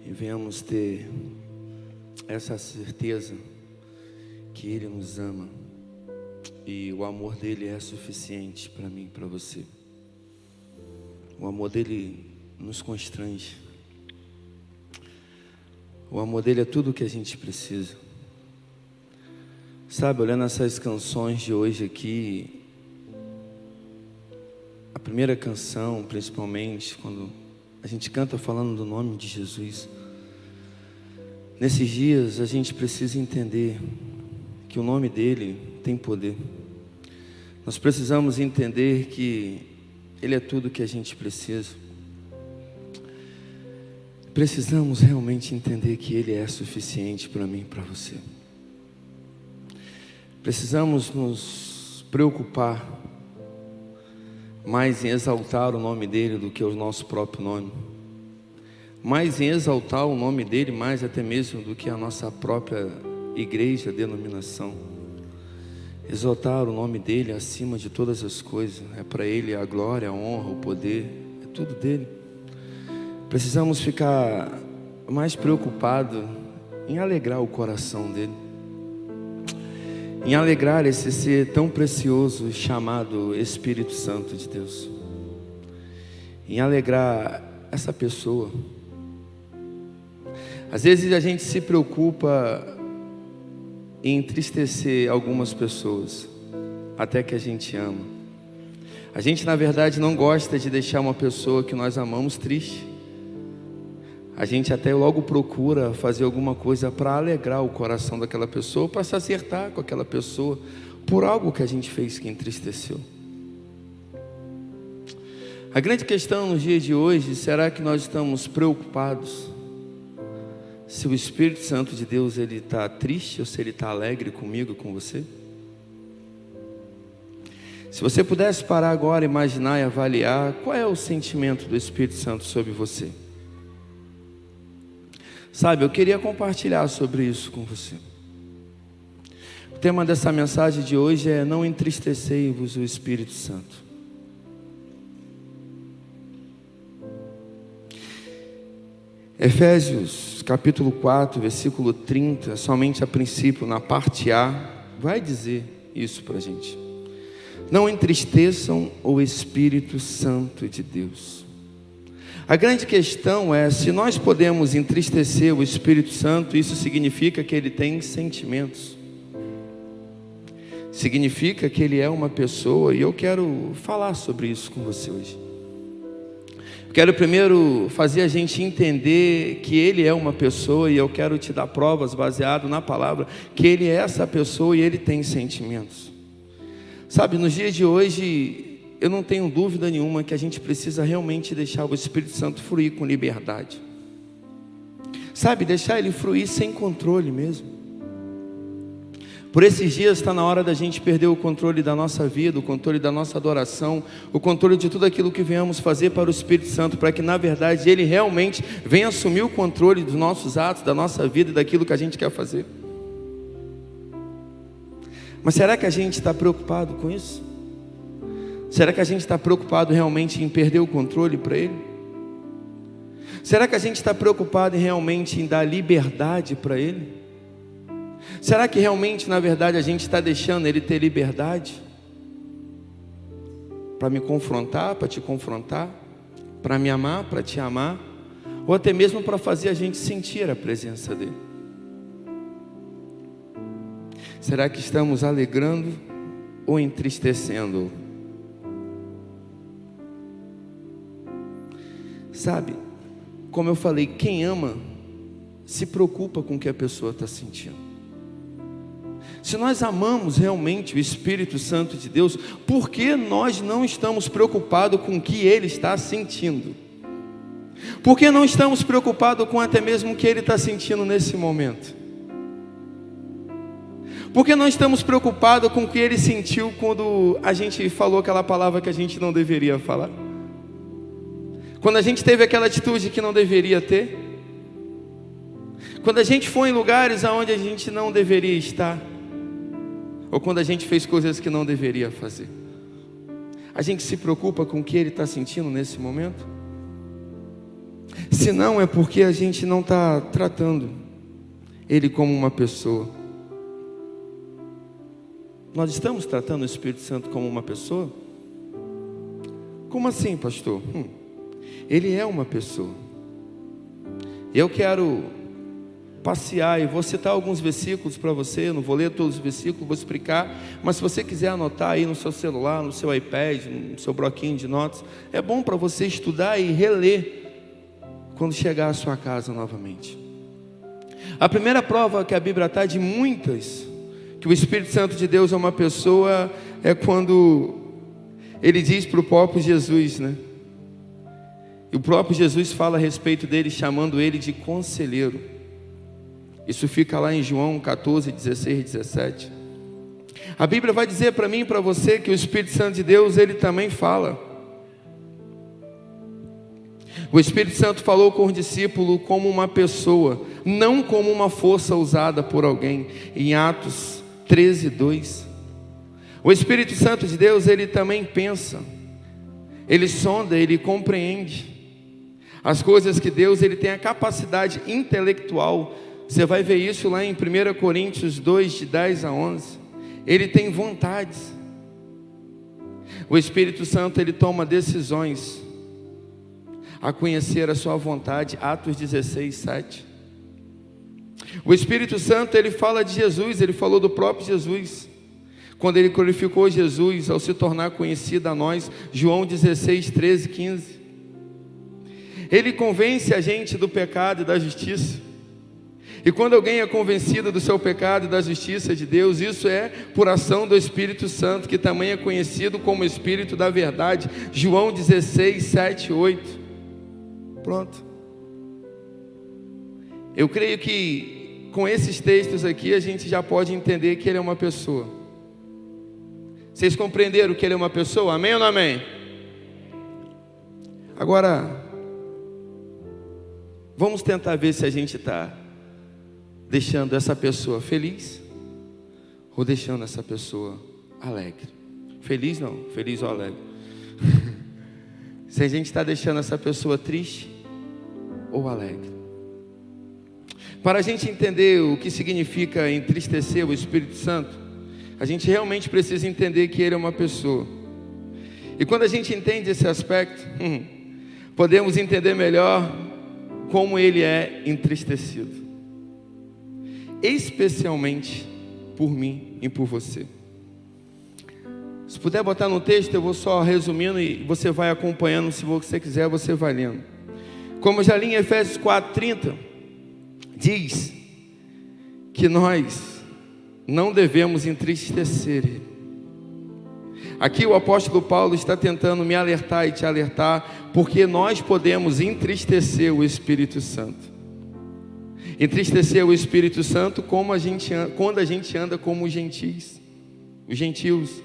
e venhamos ter essa certeza que Ele nos ama e o amor dele é suficiente para mim, para você. O amor dele nos constrange. O amor dele é tudo o que a gente precisa. Sabe, olhando essas canções de hoje aqui, a primeira canção, principalmente, quando a gente canta falando do nome de Jesus, nesses dias a gente precisa entender que o nome dele tem poder. Nós precisamos entender que ele é tudo que a gente precisa. Precisamos realmente entender que ele é suficiente para mim e para você. Precisamos nos preocupar mais em exaltar o nome dele do que o nosso próprio nome. Mais em exaltar o nome dele, mais até mesmo do que a nossa própria igreja, denominação. Exaltar o nome dele acima de todas as coisas. É para ele a glória, a honra, o poder, é tudo dele. Precisamos ficar mais preocupados em alegrar o coração dele, em alegrar esse ser tão precioso chamado Espírito Santo de Deus, em alegrar essa pessoa. Às vezes a gente se preocupa em entristecer algumas pessoas, até que a gente ama. A gente na verdade não gosta de deixar uma pessoa que nós amamos triste. A gente até logo procura fazer alguma coisa para alegrar o coração daquela pessoa, para se acertar com aquela pessoa, por algo que a gente fez que entristeceu. A grande questão nos dias de hoje, será que nós estamos preocupados se o Espírito Santo de Deus ele está triste ou se ele está alegre comigo e com você? Se você pudesse parar agora, imaginar e avaliar, qual é o sentimento do Espírito Santo sobre você? Sabe, eu queria compartilhar sobre isso com você. O tema dessa mensagem de hoje é: não entristecei-vos o Espírito Santo. Efésios capítulo 4, versículo 30, somente a princípio, na parte A, vai dizer isso para a gente. Não entristeçam o Espírito Santo de Deus. A grande questão é, se nós podemos entristecer o Espírito Santo, isso significa que ele tem sentimentos. Significa que ele é uma pessoa, e eu quero falar sobre isso com você hoje. Quero primeiro fazer a gente entender que ele é uma pessoa, e eu quero te dar provas baseado na palavra, que ele é essa pessoa e ele tem sentimentos. Sabe, nos dias de hoje, eu não tenho dúvida nenhuma que a gente precisa realmente deixar o Espírito Santo fluir com liberdade. Sabe, deixar ele fluir sem controle mesmo. Por esses dias está na hora da gente perder o controle da nossa vida, o controle da nossa adoração, o controle de tudo aquilo que venhamos fazer para o Espírito Santo, para que na verdade ele realmente venha assumir o controle dos nossos atos, da nossa vida e daquilo que a gente quer fazer. Mas será que a gente está preocupado com isso? Será que a gente está preocupado realmente em perder o controle para ele? Será que a gente está preocupado realmente em dar liberdade para ele? Será que realmente, na verdade, a gente está deixando ele ter liberdade? Para me confrontar, para te confrontar? Para me amar, para te amar? Ou até mesmo para fazer a gente sentir a presença dele? Será que estamos alegrando ou entristecendo? Sabe, como eu falei, quem ama se preocupa com o que a pessoa está sentindo. Se nós amamos realmente o Espírito Santo de Deus, por que nós não estamos preocupados com o que ele está sentindo? Por que não estamos preocupados com até mesmo o que ele está sentindo nesse momento? Por que não estamos preocupados com o que ele sentiu quando a gente falou aquela palavra que a gente não deveria falar? Quando a gente teve aquela atitude que não deveria ter? Quando a gente foi em lugares onde a gente não deveria estar? Ou quando a gente fez coisas que não deveria fazer? A gente se preocupa com o que ele está sentindo nesse momento? Se não, é porque a gente não está tratando Ele como uma pessoa. Nós estamos tratando o Espírito Santo como uma pessoa? Como assim, pastor? Ele é uma pessoa. Eu quero passear e vou citar alguns versículos para você. Eu não vou ler todos os versículos, vou explicar. Mas se você quiser anotar aí no seu celular, no seu iPad, no seu bloquinho de notas, é bom para você estudar e reler quando chegar à sua casa novamente. A primeira prova que a Bíblia está de muitas, que o Espírito Santo de Deus é uma pessoa, é quando ele diz para o próprio Jesus, né? E o próprio Jesus fala a respeito dele, chamando ele de conselheiro. Isso fica lá em João 14, 16 e 17. A Bíblia vai dizer para mim e para você que o Espírito Santo de Deus, ele também fala. O Espírito Santo falou com o discípulo como uma pessoa, não como uma força usada por alguém. Em Atos 13, 2. O Espírito Santo de Deus, ele também pensa, ele sonda, ele compreende as coisas que Deus, ele tem a capacidade intelectual. Você vai ver isso lá em 1 Coríntios 2, de 10 a 11. Ele tem vontades. O Espírito Santo, ele toma decisões a conhecer a sua vontade. Atos 16, 7. O Espírito Santo, ele fala de Jesus, ele falou do próprio Jesus. Quando ele glorificou Jesus ao se tornar conhecido a nós, João 16, 13, 15. Ele convence a gente do pecado e da justiça. E quando alguém é convencido do seu pecado e da justiça de Deus, isso é por ação do Espírito Santo, que também é conhecido como Espírito da verdade. João 16, 7, 8. Pronto. Eu creio que com esses textos aqui a gente já pode entender que ele é uma pessoa. Vocês compreenderam que ele é uma pessoa? Amém ou não amém? Agora, vamos tentar ver se a gente está deixando essa pessoa feliz ou deixando essa pessoa alegre. Feliz não, feliz ou alegre. Se a gente está deixando essa pessoa triste ou alegre. Para a gente entender o que significa entristecer o Espírito Santo, a gente realmente precisa entender que ele é uma pessoa. E quando a gente entende esse aspecto, podemos entender melhor como ele é entristecido. Especialmente por mim e por você. Se puder botar no texto, eu vou só resumindo e você vai acompanhando. Se você quiser, você vai lendo. Como eu já li em Efésios 4:30, diz que nós não devemos entristecer ele. Aqui o apóstolo Paulo está tentando me alertar e te alertar, porque nós podemos entristecer o Espírito Santo. Entristecer o Espírito Santo quando a gente anda como os gentios. Os gentios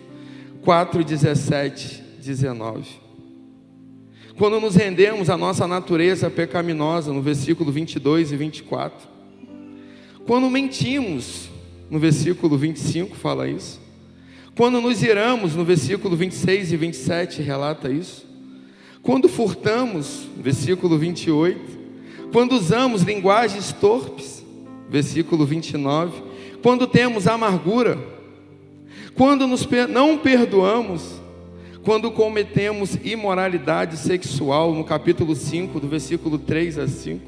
4, 17, 19. Quando nos rendemos à nossa natureza pecaminosa, no versículo 22 e 24. Quando mentimos, no versículo 25 fala isso. Quando nos iramos, no versículo 26 e 27 relata isso. Quando furtamos, versículo 28. Quando usamos linguagens torpes, versículo 29. Quando temos amargura. Quando não perdoamos. Quando cometemos imoralidade sexual, no capítulo 5, do versículo 3 a 5.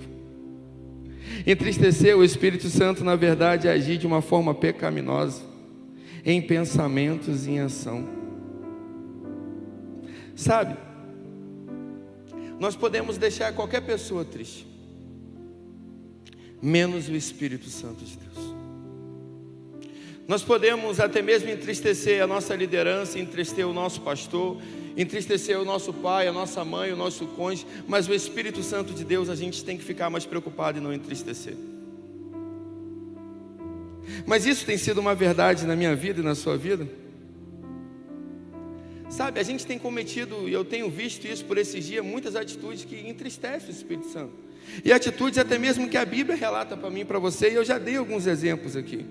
Entristecer o Espírito Santo, na verdade, é agir de uma forma pecaminosa, em pensamentos e em ação. Sabe, nós podemos deixar qualquer pessoa triste, menos o Espírito Santo de Deus. Nós podemos até mesmo entristecer a nossa liderança, entristecer o nosso pastor, entristecer o nosso pai, a nossa mãe, o nosso cônjuge, mas o Espírito Santo de Deus a gente tem que ficar mais preocupado e não entristecer. Mas isso tem sido uma verdade na minha vida e na sua vida. Sabe, a gente tem cometido, e eu tenho visto isso por esses dias, muitas atitudes que entristecem o Espírito Santo. E atitudes até mesmo que a Bíblia relata para mim e para você, e eu já dei alguns exemplos aqui.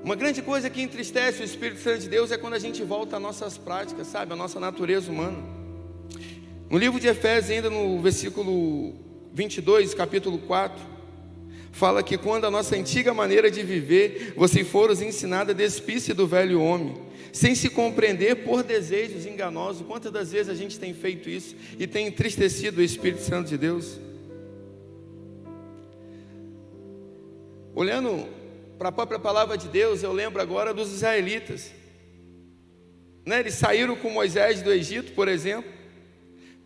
Uma grande coisa que entristece o Espírito Santo de Deus é quando a gente volta às nossas práticas, sabe, a nossa natureza humana. No livro de Efésios, ainda no versículo 22, capítulo 4, fala que quando a nossa antiga maneira de viver, vocês foram ensinados a despir-se do velho homem, sem se compreender por desejos enganosos. Quantas das vezes a gente tem feito isso e tem entristecido o Espírito Santo de Deus? Olhando para a própria palavra de Deus, eu lembro agora dos israelitas, né? Eles saíram com Moisés do Egito, por exemplo,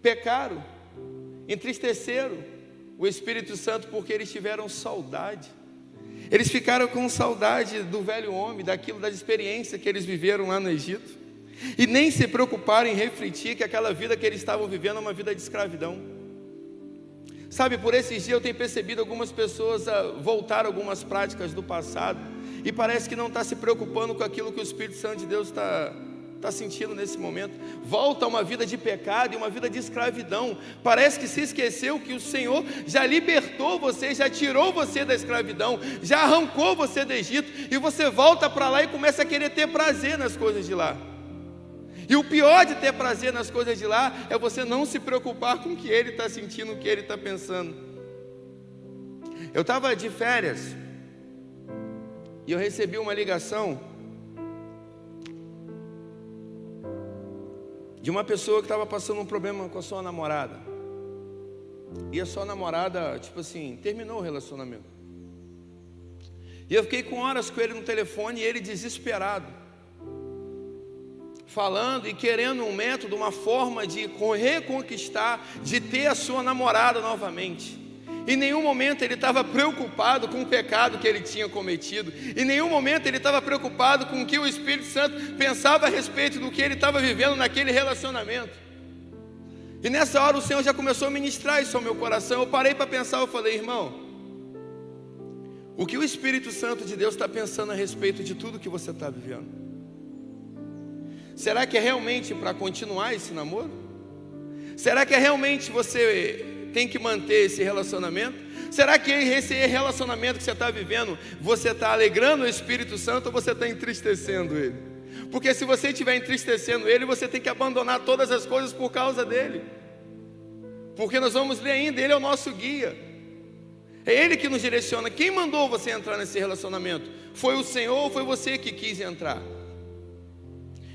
pecaram, entristeceram o Espírito Santo porque eles tiveram saudade. Eles ficaram com saudade do velho homem, daquilo, das experiências que eles viveram lá no Egito, e nem se preocuparam em refletir que aquela vida que eles estavam vivendo é uma vida de escravidão. Sabe, por esses dias eu tenho percebido algumas pessoas voltar a algumas práticas do passado, e parece que não está se preocupando com aquilo que o Espírito Santo de Deus está sentindo nesse momento. Volta a uma vida de pecado e uma vida de escravidão. Parece que se esqueceu que o Senhor já libertou você, já tirou você da escravidão, já arrancou você do Egito, e você volta para lá e começa a querer ter prazer nas coisas de lá. E o pior de ter prazer nas coisas de lá é você não se preocupar com o que ele está sentindo, o que ele está pensando. Eu estava de férias e eu recebi uma ligação de uma pessoa que estava passando um problema com a sua namorada. E a sua namorada, tipo assim, terminou o relacionamento. E eu fiquei com horas com ele no telefone, e ele desesperado, falando e querendo um método, uma forma de reconquistar, de ter a sua namorada novamente. Em nenhum momento ele estava preocupado com o pecado que ele tinha cometido. Em nenhum momento ele estava preocupado com o que o Espírito Santo pensava a respeito do que ele estava vivendo naquele relacionamento. E nessa hora o Senhor já começou a ministrar isso ao meu coração. Eu parei para pensar, eu falei: irmão, o que o Espírito Santo de Deus está pensando a respeito de tudo que você está vivendo? Será que é realmente para continuar esse namoro? Será que é realmente você tem que manter esse relacionamento? Será que esse relacionamento que você está vivendo, você está alegrando o Espírito Santo ou você está entristecendo ele? Porque se você estiver entristecendo ele, você tem que abandonar todas as coisas por causa dele. Porque nós vamos ler ainda, ele é o nosso guia, é ele que nos direciona. Quem mandou você entrar nesse relacionamento? Foi o Senhor ou foi você que quis entrar?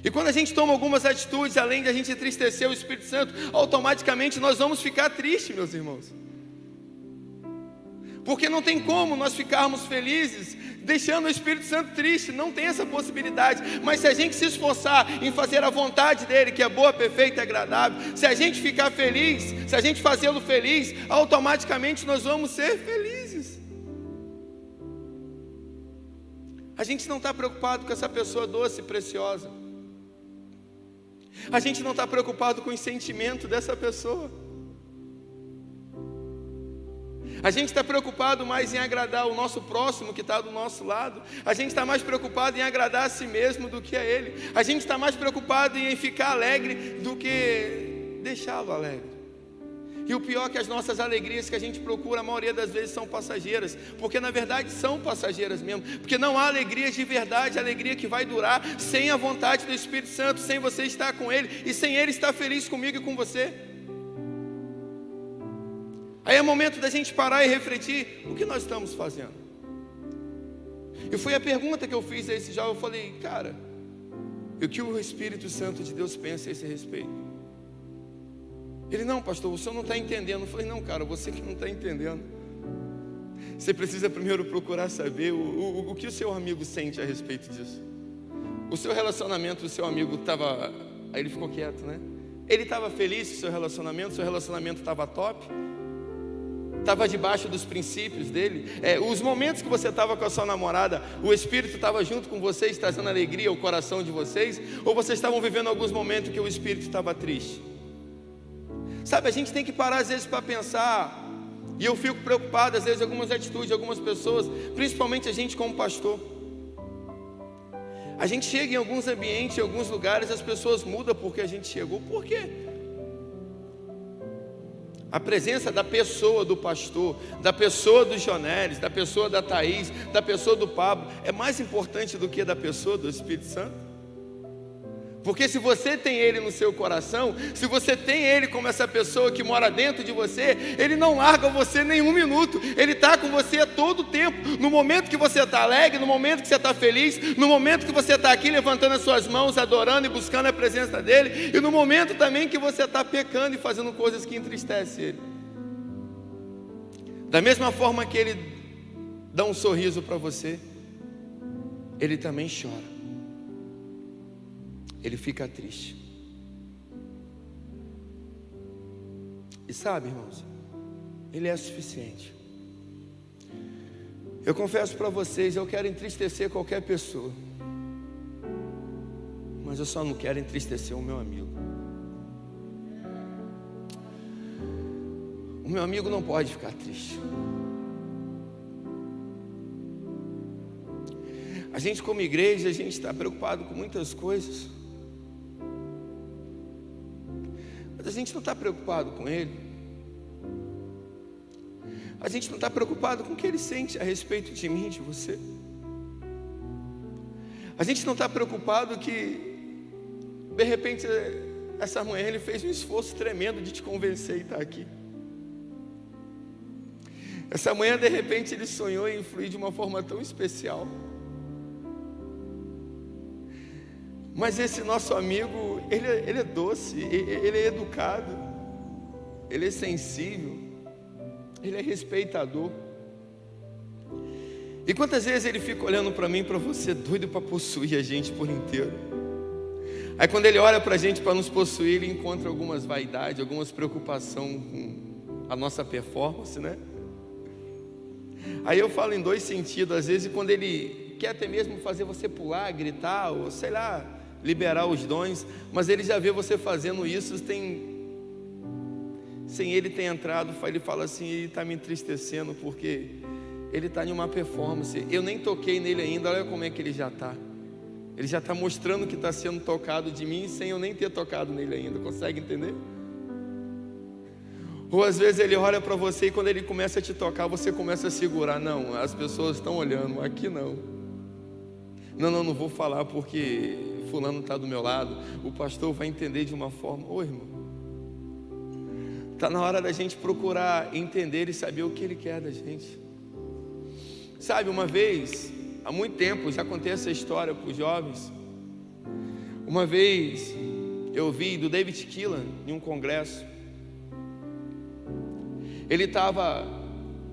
E quando a gente toma algumas atitudes, além de a gente entristecer o Espírito Santo, automaticamente nós vamos ficar tristes, meus irmãos. Porque não tem como nós ficarmos felizes deixando o Espírito Santo triste, não tem essa possibilidade. Mas se a gente se esforçar em fazer a vontade dele, que é boa, perfeita e agradável, se a gente ficar feliz, se a gente fazê-lo feliz, automaticamente nós vamos ser felizes. A gente não está preocupado com essa pessoa doce e preciosa. A gente não está preocupado com o sentimento dessa pessoa. A gente está preocupado mais em agradar o nosso próximo que está do nosso lado. A gente está mais preocupado em agradar a si mesmo do que a ele. A gente está mais preocupado em ficar alegre do que deixá-lo alegre. E o pior é que as nossas alegrias que a gente procura, a maioria das vezes são passageiras. Porque na verdade são passageiras mesmo. Porque não há alegria de verdade, alegria que vai durar sem a vontade do Espírito Santo, sem você estar com Ele e sem Ele estar feliz comigo e com você. Aí é momento da gente parar e refletir o que nós estamos fazendo. E foi a pergunta que eu fiz a esse jovem. Eu falei: cara, o que o Espírito Santo de Deus pensa a esse respeito? Ele: não, pastor, o senhor não está entendendo. Eu falei: não, cara, você que não está entendendo. Você precisa primeiro procurar saber o que o seu amigo sente a respeito disso. O seu relacionamento, o seu amigo estava... Aí ele ficou quieto, né? Ele estava feliz com o seu relacionamento estava top? Estava debaixo dos princípios dele? Os momentos que você estava com a sua namorada, o Espírito estava junto com vocês, trazendo alegria ao coração de vocês? Ou vocês estavam vivendo alguns momentos que o Espírito estava triste? Sabe, a gente tem que parar às vezes para pensar. E eu fico preocupado às vezes com algumas atitudes de algumas pessoas, principalmente a gente como pastor. A gente chega em alguns ambientes, em alguns lugares, as pessoas mudam porque a gente chegou. Por quê? A presença da pessoa do pastor, da pessoa do Jonelis, da pessoa da Thaís, da pessoa do Pablo, é mais importante do que da pessoa do Espírito Santo? Porque se você tem Ele no seu coração, se você tem Ele como essa pessoa que mora dentro de você, Ele não larga você nem um minuto, Ele está com você a todo tempo. No momento que você está alegre, no momento que você está feliz, no momento que você está aqui levantando as suas mãos, adorando e buscando a presença dEle, e no momento também que você está pecando e fazendo coisas que entristecem Ele. Da mesma forma que Ele dá um sorriso para você, Ele também chora. Ele fica triste. E sabe, irmãos, Ele é suficiente. Eu confesso para vocês, eu quero entristecer qualquer pessoa, mas eu só não quero entristecer o meu amigo. O meu amigo não pode ficar triste. A gente como igreja, a gente está preocupado com muitas coisas, mas a gente não está preocupado com Ele. A gente não está preocupado com o que Ele sente a respeito de mim, de você. A gente não está preocupado que, de repente, essa manhã Ele fez um esforço tremendo de te convencer e estar aqui. Essa manhã, de repente, Ele sonhou em fluir de uma forma tão especial. Mas esse nosso amigo, ele é doce, ele é educado, ele é sensível, ele é respeitador. E quantas vezes ele fica olhando para mim e para você, doido para possuir a gente por inteiro. Aí quando ele olha para a gente para nos possuir, ele encontra algumas vaidades, algumas preocupações com a nossa performance, né? Aí eu falo em dois sentidos, às vezes quando ele quer até mesmo fazer você pular, gritar, ou sei lá, liberar os dons, mas ele já vê você fazendo isso, sem ele ter entrado, ele fala assim, ele está me entristecendo, porque ele está em uma performance, eu nem toquei nele ainda, olha como é que ele já está mostrando que está sendo tocado de mim, sem eu nem ter tocado nele ainda, consegue entender? Ou às vezes ele olha para você e quando ele começa a te tocar, você começa a segurar, não, as pessoas estão olhando, aqui não vou falar porque fulano está do meu lado, o pastor vai entender de uma forma, irmão, está na hora da gente procurar entender e saber o que Ele quer da gente. Sabe, uma vez, há muito tempo, já contei essa história para os jovens, uma vez eu vi do David Keelan em um congresso, ele estava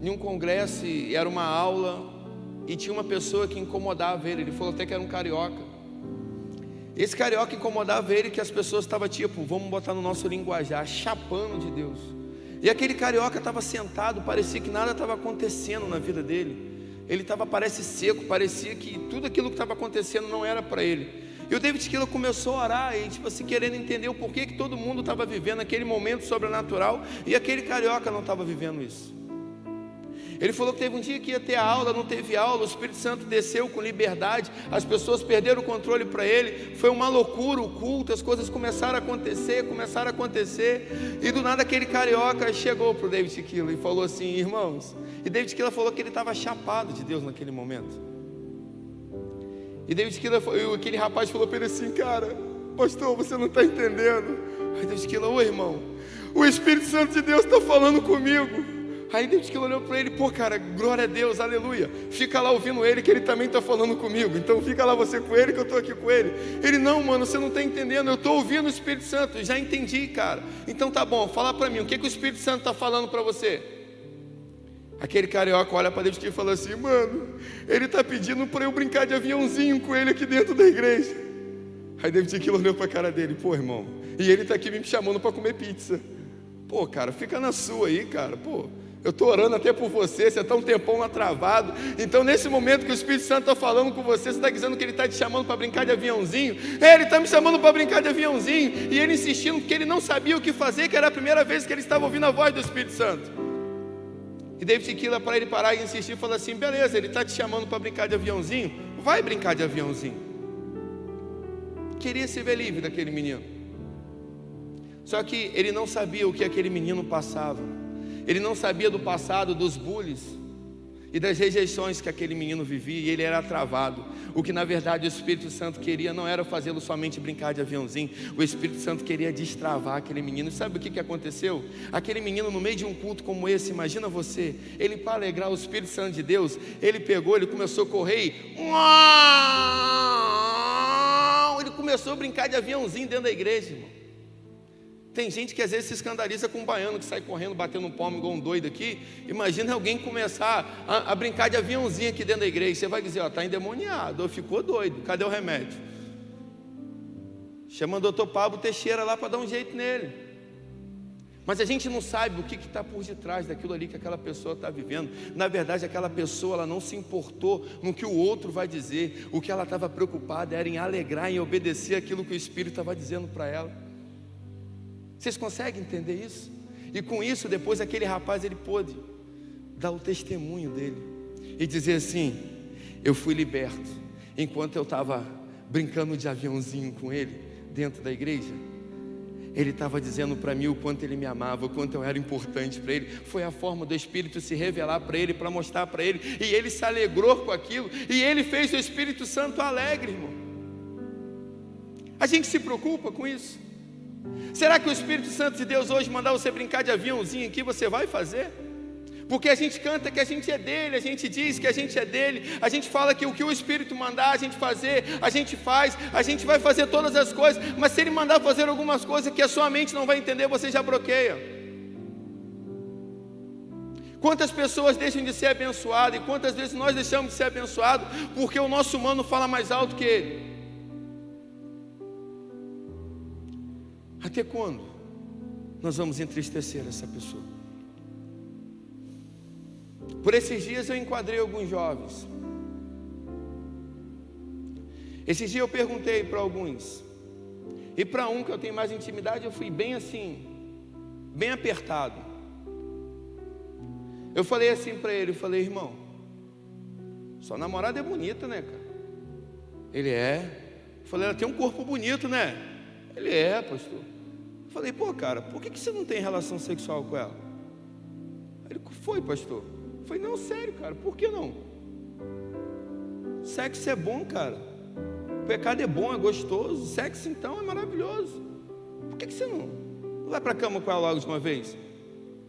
em um congresso e era uma aula, e tinha uma pessoa que incomodava ele falou até que era um carioca. Esse carioca incomodava ele, que as pessoas estavam tipo, vamos botar no nosso linguajar, chapando de Deus. E aquele carioca estava sentado, parecia que nada estava acontecendo na vida dele. Ele estava, parece seco, parecia que tudo aquilo que estava acontecendo não era para ele. E o David Keelan começou a orar, e tipo assim, querendo entender o porquê que todo mundo estava vivendo aquele momento sobrenatural, e aquele carioca não estava vivendo isso. Ele falou que teve um dia que ia ter a aula, não teve aula, o Espírito Santo desceu com liberdade, as pessoas perderam o controle para ele, foi uma loucura o culto, as coisas começaram a acontecer, e do nada aquele carioca chegou para o David Keelan e falou assim, irmãos, e David Keelan falou que ele estava chapado de Deus naquele momento. E David Keelan, aquele rapaz falou para ele assim, cara, pastor, você não está entendendo. Aí David Keelan, irmão, o Espírito Santo de Deus está falando comigo. Aí David Keelan olhou para ele, cara, glória a Deus, aleluia, fica lá ouvindo ele que ele também está falando comigo, então fica lá você com ele que eu estou aqui com ele. Ele, não mano, você não está entendendo, eu estou ouvindo o Espírito Santo, já entendi, cara, então tá bom, fala para mim, o que o Espírito Santo está falando para você? Aquele carioca olha para David Keelan e fala assim, mano, ele está pedindo para eu brincar de aviãozinho com ele aqui dentro da igreja. Aí David Keelan olhou para a cara dele, irmão, e ele está aqui me chamando para comer pizza. Cara, fica na sua aí, cara, eu estou orando até por você está um tempão lá travado, então nesse momento que o Espírito Santo está falando com você está dizendo que ele está te chamando para brincar de aviãozinho, ele está me chamando para brincar de aviãozinho, e ele insistindo porque ele não sabia o que fazer, que era a primeira vez que ele estava ouvindo a voz do Espírito Santo. E David Keelan, para ele parar e insistir, falou assim, beleza, ele está te chamando para brincar de aviãozinho, vai brincar de aviãozinho. Queria se ver livre daquele menino, só que ele não sabia o que aquele menino passava. Ele não sabia do passado, dos bullies e das rejeições que aquele menino vivia, e ele era travado. O que na verdade o Espírito Santo queria não era fazê-lo somente brincar de aviãozinho. O Espírito Santo queria destravar aquele menino. E sabe o que aconteceu? Aquele menino, no meio de um culto como esse, imagina você, ele, para alegrar o Espírito Santo de Deus, ele pegou, ele começou a correr e ele começou a brincar de aviãozinho dentro da igreja, irmão. Tem gente que às vezes se escandaliza com um baiano que sai correndo, batendo um palmo igual um doido aqui. Imagina alguém começar a brincar de aviãozinho aqui dentro da igreja. Você vai dizer, ó, está endemoniado, ou ficou doido, cadê o remédio? Chama o doutor Pablo Teixeira lá para dar um jeito nele. Mas a gente não sabe o que está por detrás daquilo ali que aquela pessoa está vivendo. Na verdade, aquela pessoa, ela não se importou no que o outro vai dizer. O que ela estava preocupada era em alegrar, em obedecer aquilo que o Espírito estava dizendo para ela. Vocês conseguem entender isso? E com isso, depois aquele rapaz, ele pôde dar o testemunho dele e dizer assim: eu fui liberto. Enquanto eu estava brincando de aviãozinho com ele dentro da igreja, ele estava dizendo para mim o quanto ele me amava, o quanto eu era importante para ele. Foi a forma do Espírito se revelar para ele, para mostrar para ele, e ele se alegrou com aquilo, e ele fez o Espírito Santo alegre, irmão. A gente se preocupa com isso? Será que o Espírito Santo de Deus hoje mandar você brincar de aviãozinho aqui, você vai fazer? Porque a gente canta que a gente é dele, a gente diz que a gente é dele, a gente fala que o que o Espírito mandar a gente fazer, a gente faz, a gente vai fazer todas as coisas, mas se ele mandar fazer algumas coisas que a sua mente não vai entender, você já bloqueia. Quantas pessoas deixam de ser abençoadas, e quantas vezes nós deixamos de ser abençoados porque o nosso humano fala mais alto que ele? Até quando nós vamos entristecer essa pessoa? Por esses dias eu enquadrei alguns jovens. Esses dias eu perguntei para alguns, e para um que eu tenho mais intimidade, eu fui bem assim, bem apertado. Eu falei assim para ele, eu falei: irmão, sua namorada é bonita, né, cara? Ele é. Eu falei: ela tem um corpo bonito, né? Ele é, pastor. Eu falei: pô, cara, por que você não tem relação sexual com ela? Ele: foi, pastor. Eu falei: não, sério, cara, por que não? Sexo é bom, cara. O pecado é bom, é gostoso. Sexo então é maravilhoso. Por que você não vai para a cama com ela logo de uma vez?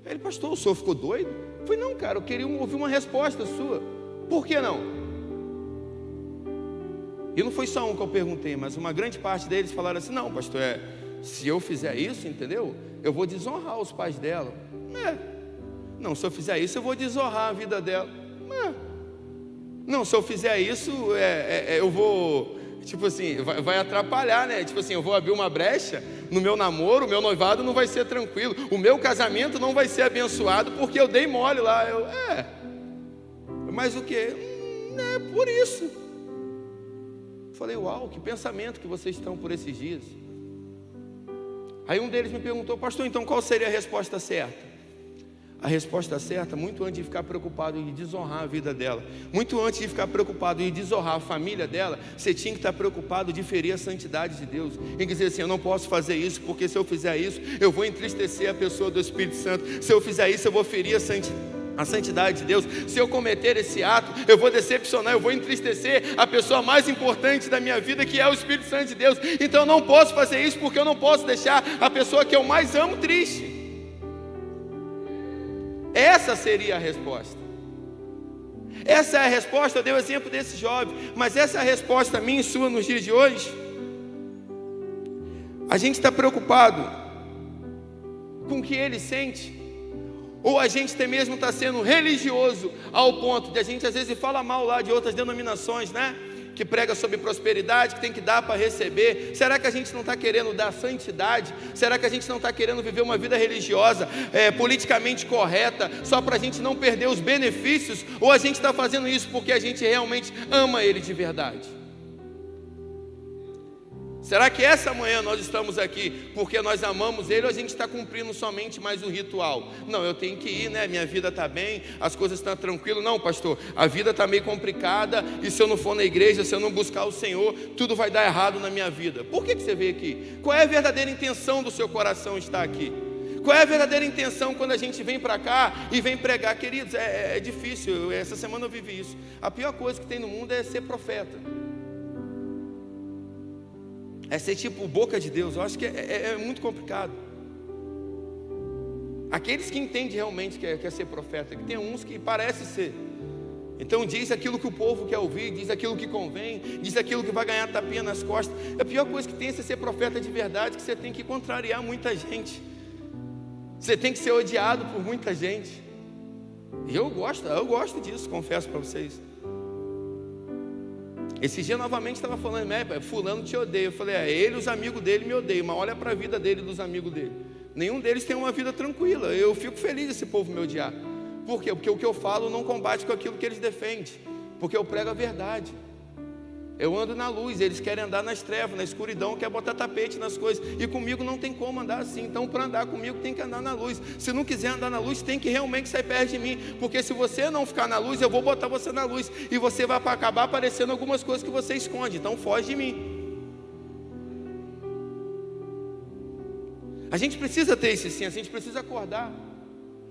Ele: pastor, o senhor ficou doido? Eu falei: não, cara, eu queria ouvir uma resposta sua. Por que não? E não foi só um que eu perguntei, mas uma grande parte deles falaram assim: não, pastor, se eu fizer isso, entendeu? Eu vou desonrar os pais dela. Não, se eu fizer isso, eu vou desonrar a vida dela. Não, se eu fizer isso, eu vou, tipo assim, vai atrapalhar, né? Tipo assim, eu vou abrir uma brecha no meu namoro, o meu noivado não vai ser tranquilo, o meu casamento não vai ser abençoado porque eu dei mole lá. Mas o quê? É por isso. Falei: uau, que pensamento que vocês estão por esses dias. Aí um deles me perguntou: pastor, então qual seria a resposta certa? A resposta certa, muito antes de ficar preocupado em desonrar a vida dela, muito antes de ficar preocupado em desonrar a família dela, você tinha que estar preocupado de ferir a santidade de Deus, em dizer assim: eu não posso fazer isso, porque se eu fizer isso, eu vou entristecer a pessoa do Espírito Santo. Se eu fizer isso, eu vou ferir a santidade de Deus. Se eu cometer esse ato, eu vou decepcionar, eu vou entristecer a pessoa mais importante da minha vida, que é o Espírito Santo de Deus. Então eu não posso fazer isso, porque eu não posso deixar a pessoa que eu mais amo triste. Essa seria a resposta. Essa é a resposta. Eu dei o exemplo desse jovem, mas essa é a resposta minha e sua nos dias de hoje. A gente está preocupado com o que ele sente, ou a gente até mesmo está sendo religioso ao ponto de a gente às vezes fala mal lá de outras denominações, né? Que prega sobre prosperidade, que tem que dar para receber. Será que a gente não está querendo dar santidade? Será que a gente não está querendo viver uma vida religiosa, politicamente correta, só para a gente não perder os benefícios? Ou a gente está fazendo isso porque a gente realmente ama Ele de verdade? Será que essa manhã nós estamos aqui porque nós amamos Ele, ou a gente está cumprindo somente mais um ritual? Não, eu tenho que ir, né? Minha vida está bem, as coisas estão tranquilas. Não, pastor, a vida está meio complicada, e se eu não for na igreja, se eu não buscar o Senhor, tudo vai dar errado na minha vida. Por que você veio aqui? Qual é a verdadeira intenção do seu coração estar aqui? Qual é a verdadeira intenção quando a gente vem para cá e vem pregar? Queridos, é difícil, essa semana eu vivi isso. A pior coisa que tem no mundo é ser profeta, é ser tipo boca de Deus. Eu acho que é muito complicado. Aqueles que entendem realmente que é ser profeta, que tem uns que parecem ser. Então diz aquilo que o povo quer ouvir, diz aquilo que convém, diz aquilo que vai ganhar tapinha nas costas. A pior coisa que tem é ser profeta de verdade, que você tem que contrariar muita gente. Você tem que ser odiado por muita gente. E eu gosto disso, confesso para vocês. Esse dia novamente estava falando, fulano te odeia. Eu falei, ele e os amigos dele me odeiam, mas olha para a vida dele e dos amigos dele. Nenhum deles tem uma vida tranquila. Eu fico feliz desse povo me odiar. Por quê? Porque o que eu falo não combate com aquilo que eles defendem. Porque eu prego a verdade. Eu ando na luz, eles querem andar nas trevas, na escuridão, quer botar tapete nas coisas. E comigo não tem como andar assim. Então, para andar comigo, tem que andar na luz. Se não quiser andar na luz, tem que realmente sair perto de mim. Porque se você não ficar na luz, eu vou botar você na luz. E você vai acabar aparecendo algumas coisas que você esconde. Então, foge de mim. A gente precisa ter esse sim, a gente precisa acordar.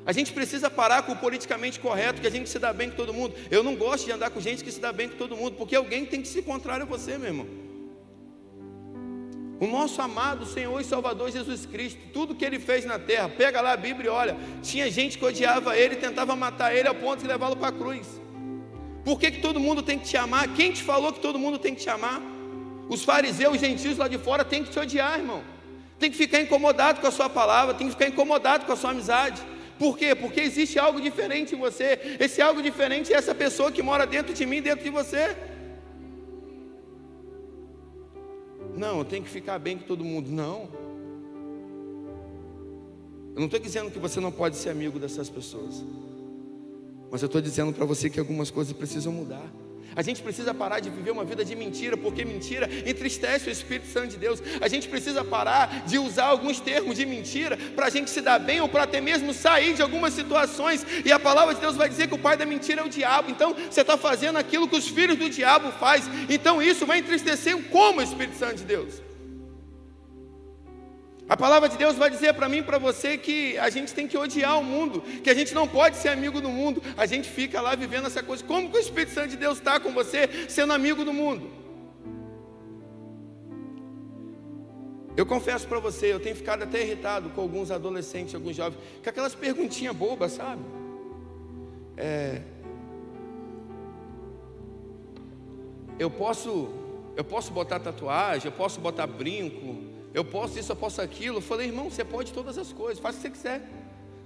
A gente precisa parar com o politicamente correto, que a gente se dá bem com todo mundo. Eu não gosto de andar com gente que se dá bem com todo mundo, porque alguém tem que se contrário a você, meu irmão. O nosso amado Senhor e Salvador Jesus Cristo, tudo que Ele fez na terra, pega lá a Bíblia e olha, tinha gente que odiava Ele, tentava matar Ele ao ponto de levá-lo para a cruz. Por que todo mundo tem que te amar? Quem te falou que todo mundo tem que te amar? Os fariseus, os gentios lá de fora têm que te odiar, irmão. Tem que ficar incomodado com a sua palavra, tem que ficar incomodado com a sua amizade. Por quê? Porque existe algo diferente em você. Esse algo diferente é essa pessoa que mora dentro de mim, dentro de você. Não, eu tenho que ficar bem com todo mundo. Não. Eu não estou dizendo que você não pode ser amigo dessas pessoas, mas eu estou dizendo para você que algumas coisas precisam mudar. A gente precisa parar de viver uma vida de mentira, porque mentira entristece o Espírito Santo de Deus. A gente precisa parar de usar alguns termos de mentira para a gente se dar bem ou para até mesmo sair de algumas situações. E a palavra de Deus vai dizer que o pai da mentira é o diabo. Então você está fazendo aquilo que os filhos do diabo fazem. Então isso vai entristecer como o Espírito Santo de Deus. A palavra de Deus vai dizer para mim e para você que a gente tem que odiar o mundo, que a gente não pode ser amigo do mundo. A gente fica lá vivendo essa coisa. Como que o Espírito Santo de Deus está com você sendo amigo do mundo? Eu confesso para você, eu tenho ficado até irritado com alguns adolescentes, alguns jovens, com aquelas perguntinhas bobas, sabe? Eu posso botar tatuagem, eu posso botar brinco, eu posso isso, eu posso aquilo. Eu falei, irmão, você pode todas as coisas, faz o que você quiser.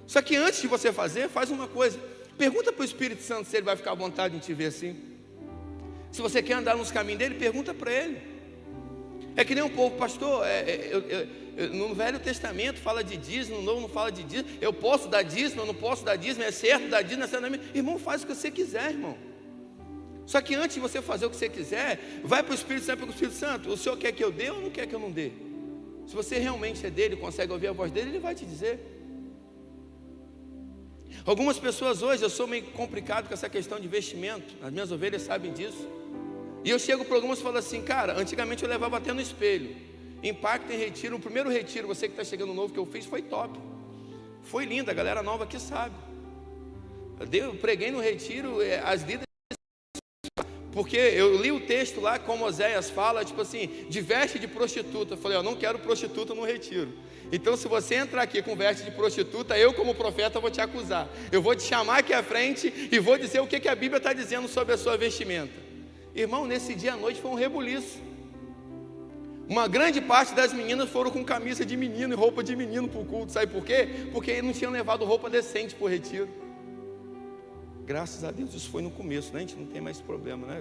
Só que antes de você fazer, faz uma coisa. Pergunta para o Espírito Santo se ele vai ficar à vontade em te ver assim. Se você quer andar nos caminhos dele, pergunta para ele. É que nem um povo, pastor, no Velho Testamento fala de dízimo, no Novo não fala de dízimo. Eu posso dar dízimo, eu não posso dar dízimo, é certo dar dízimo, não é certo. Irmão, faz o que você quiser, irmão. Só que antes de você fazer o que você quiser, vai para o Espírito Santo, o Senhor quer que eu dê ou não quer que eu não dê? Se você realmente é dele, consegue ouvir a voz dele, ele vai te dizer. Algumas pessoas hoje, eu sou meio complicado com essa questão de investimento, as minhas ovelhas sabem disso. E eu chego para algumas e falo assim, cara, antigamente eu levava até no espelho. Impacto em retiro, o primeiro retiro, você que está chegando novo, que eu fiz, foi top. Foi lindo, a galera nova aqui sabe. Eu preguei no retiro, as líderes. Porque eu li o texto lá, como Oséias fala, tipo assim, de veste de prostituta. Eu falei, não quero prostituta no retiro. Então se você entrar aqui com veste de prostituta, eu como profeta vou te acusar. Eu vou te chamar aqui à frente e vou dizer o que a Bíblia está dizendo sobre a sua vestimenta. Irmão, nesse dia à noite foi um rebuliço. Uma grande parte das meninas foram com camisa de menino e roupa de menino para o culto. Sabe por quê? Porque não tinham levado roupa decente para o retiro. Graças a Deus, isso foi no começo, né? A gente não tem mais problema, né?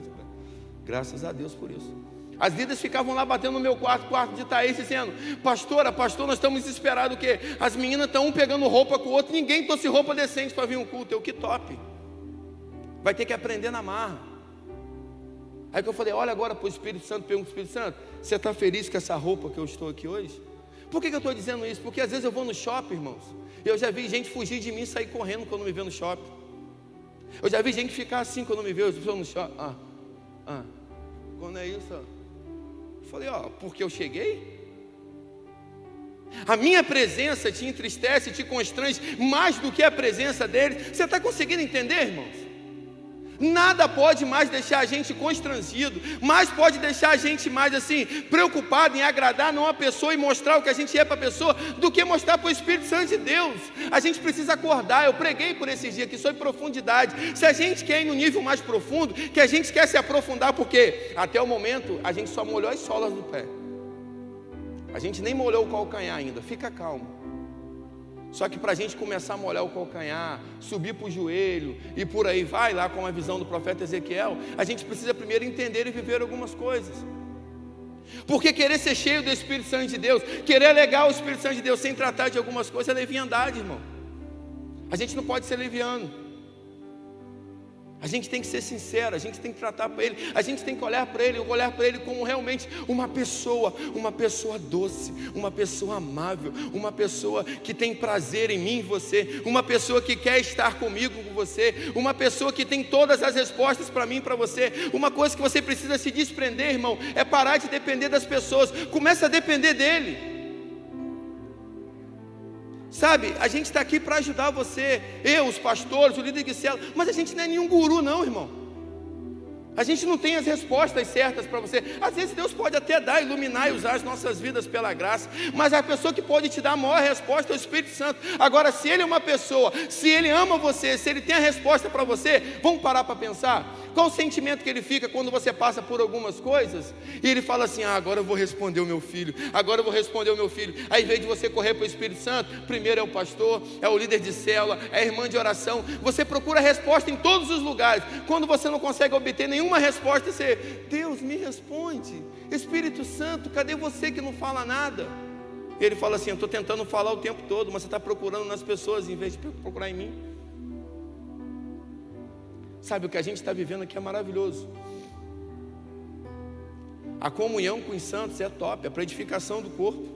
Graças a Deus por isso. As líderes ficavam lá batendo no meu quarto de Thaís, dizendo, pastor, nós estamos desesperados o quê? As meninas estão um pegando roupa com o outro, ninguém trouxe roupa decente para vir um culto. Eu, que top. Vai ter que aprender na marra. Aí que eu falei, olha agora para o Espírito Santo, pergunto para o Espírito Santo, você está feliz com essa roupa que eu estou aqui hoje? Por que eu estou dizendo isso? Porque às vezes eu vou no shopping, irmãos, e eu já vi gente fugir de mim e sair correndo quando me vê no shopping. Eu já vi gente ficar assim quando me vê, eu estou no shopping. Quando é isso, eu falei, porque eu cheguei? A minha presença te entristece, te constrange mais do que a presença dele. Você está conseguindo entender, irmãos? Nada pode mais deixar a gente constrangido, mais pode deixar a gente mais assim, preocupado em agradar não a pessoa e mostrar o que a gente é para a pessoa, do que mostrar para o Espírito Santo de Deus. A gente precisa acordar. Eu preguei por esses dias aqui sobre profundidade. Se a gente quer ir no nível mais profundo, que a gente quer se aprofundar, porque até o momento a gente só molhou as solas do pé, a gente nem molhou o calcanhar ainda. Fica calmo. Só que para a gente começar a molhar o calcanhar, subir para o joelho e por aí vai lá com a visão do profeta Ezequiel, a gente precisa primeiro entender e viver algumas coisas. Porque querer ser cheio do Espírito Santo de Deus, querer alegar o Espírito Santo de Deus sem tratar de algumas coisas é leviandade, irmão. A gente não pode ser leviano. A gente tem que ser sincero, a gente tem que tratar para ele, a gente tem que olhar para ele como realmente uma pessoa doce, uma pessoa amável, uma pessoa que tem prazer em mim e você, uma pessoa que quer estar comigo, com você, uma pessoa que tem todas as respostas para mim e para você. Uma coisa que você precisa se desprender, irmão, é parar de depender das pessoas, começa a depender dele. Sabe, a gente está aqui para ajudar você, eu, os pastores, o líder de célula, mas a gente não é nenhum guru não, irmão. A gente não tem as respostas certas para você. Às vezes Deus pode até dar, iluminar e usar as nossas vidas pela graça, mas a pessoa que pode te dar a maior resposta é o Espírito Santo. Agora, se Ele é uma pessoa, se Ele ama você, se Ele tem a resposta para você, vamos parar para pensar? Qual o sentimento que Ele fica quando você passa por algumas coisas e Ele fala assim: agora eu vou responder o meu filho, agora eu vou responder o meu filho. Aí, em vez de você correr para o Espírito Santo, primeiro é o pastor, é o líder de célula, é a irmã de oração. Você procura a resposta em todos os lugares. Quando você não consegue obter nenhuma resposta, você: Deus, me responde. Espírito Santo, cadê você que não fala nada? E Ele fala assim: eu estou tentando falar o tempo todo, mas você está procurando nas pessoas em vez de procurar em mim. Sabe, o que a gente está vivendo aqui é maravilhoso. A comunhão com os santos é top, é para edificação do corpo.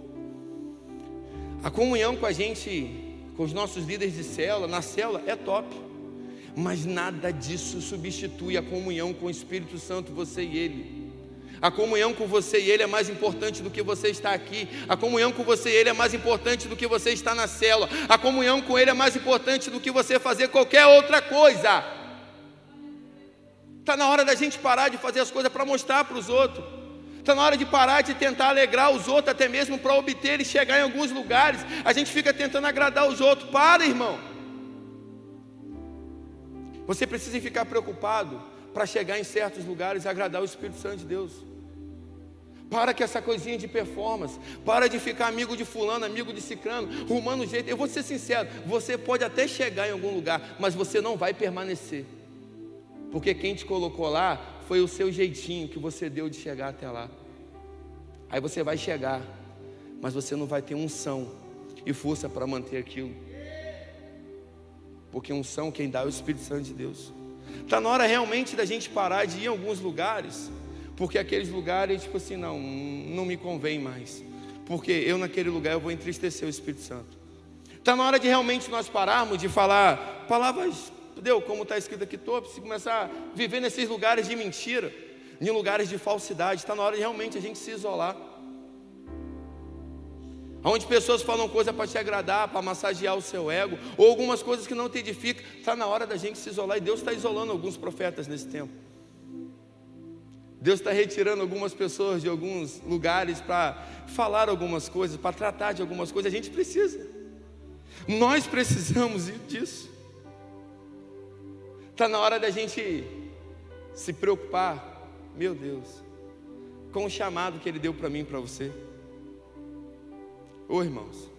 A comunhão com a gente, com os nossos líderes de célula, na célula, é top. Mas nada disso substitui a comunhão com o Espírito Santo, você e Ele. A comunhão com você e Ele é mais importante do que você estar aqui. A comunhão com você e Ele é mais importante do que você estar na célula. A comunhão com Ele é mais importante do que você fazer qualquer outra coisa. Está na hora da gente parar de fazer as coisas para mostrar para os outros. Está na hora de parar de tentar alegrar os outros, até mesmo para obter e chegar em alguns lugares. A gente fica tentando agradar os outros. Para, irmão. Você precisa ficar preocupado para chegar em certos lugares e agradar o Espírito Santo de Deus. Para com essa coisinha de performance. Para de ficar amigo de fulano, amigo de cicrano, rumando jeito. Eu vou ser sincero, você pode até chegar em algum lugar, mas você não vai permanecer. Porque quem te colocou lá foi o seu jeitinho que você deu de chegar até lá. Aí você vai chegar, mas você não vai ter unção e força para manter aquilo. Porque unção quem dá é o Espírito Santo de Deus. Está na hora realmente da gente parar de ir em alguns lugares, porque aqueles lugares, tipo assim, não me convém mais. Porque eu naquele lugar eu vou entristecer o Espírito Santo. Está na hora de realmente nós pararmos de falar palavras, entendeu? Como está escrito aqui todo, se começar a viver nesses lugares de mentira, em lugares de falsidade. Está na hora de realmente a gente se isolar. Onde pessoas falam coisa para te agradar, para massagear o seu ego, ou algumas coisas que não te edificam. Está na hora da gente se isolar, e Deus está isolando alguns profetas nesse tempo. Deus está retirando algumas pessoas de alguns lugares para falar algumas coisas, para tratar de algumas coisas. A gente precisa. Nós precisamos disso. Está na hora da gente se preocupar, meu Deus, com o chamado que Ele deu para mim e para você. Ô irmãos,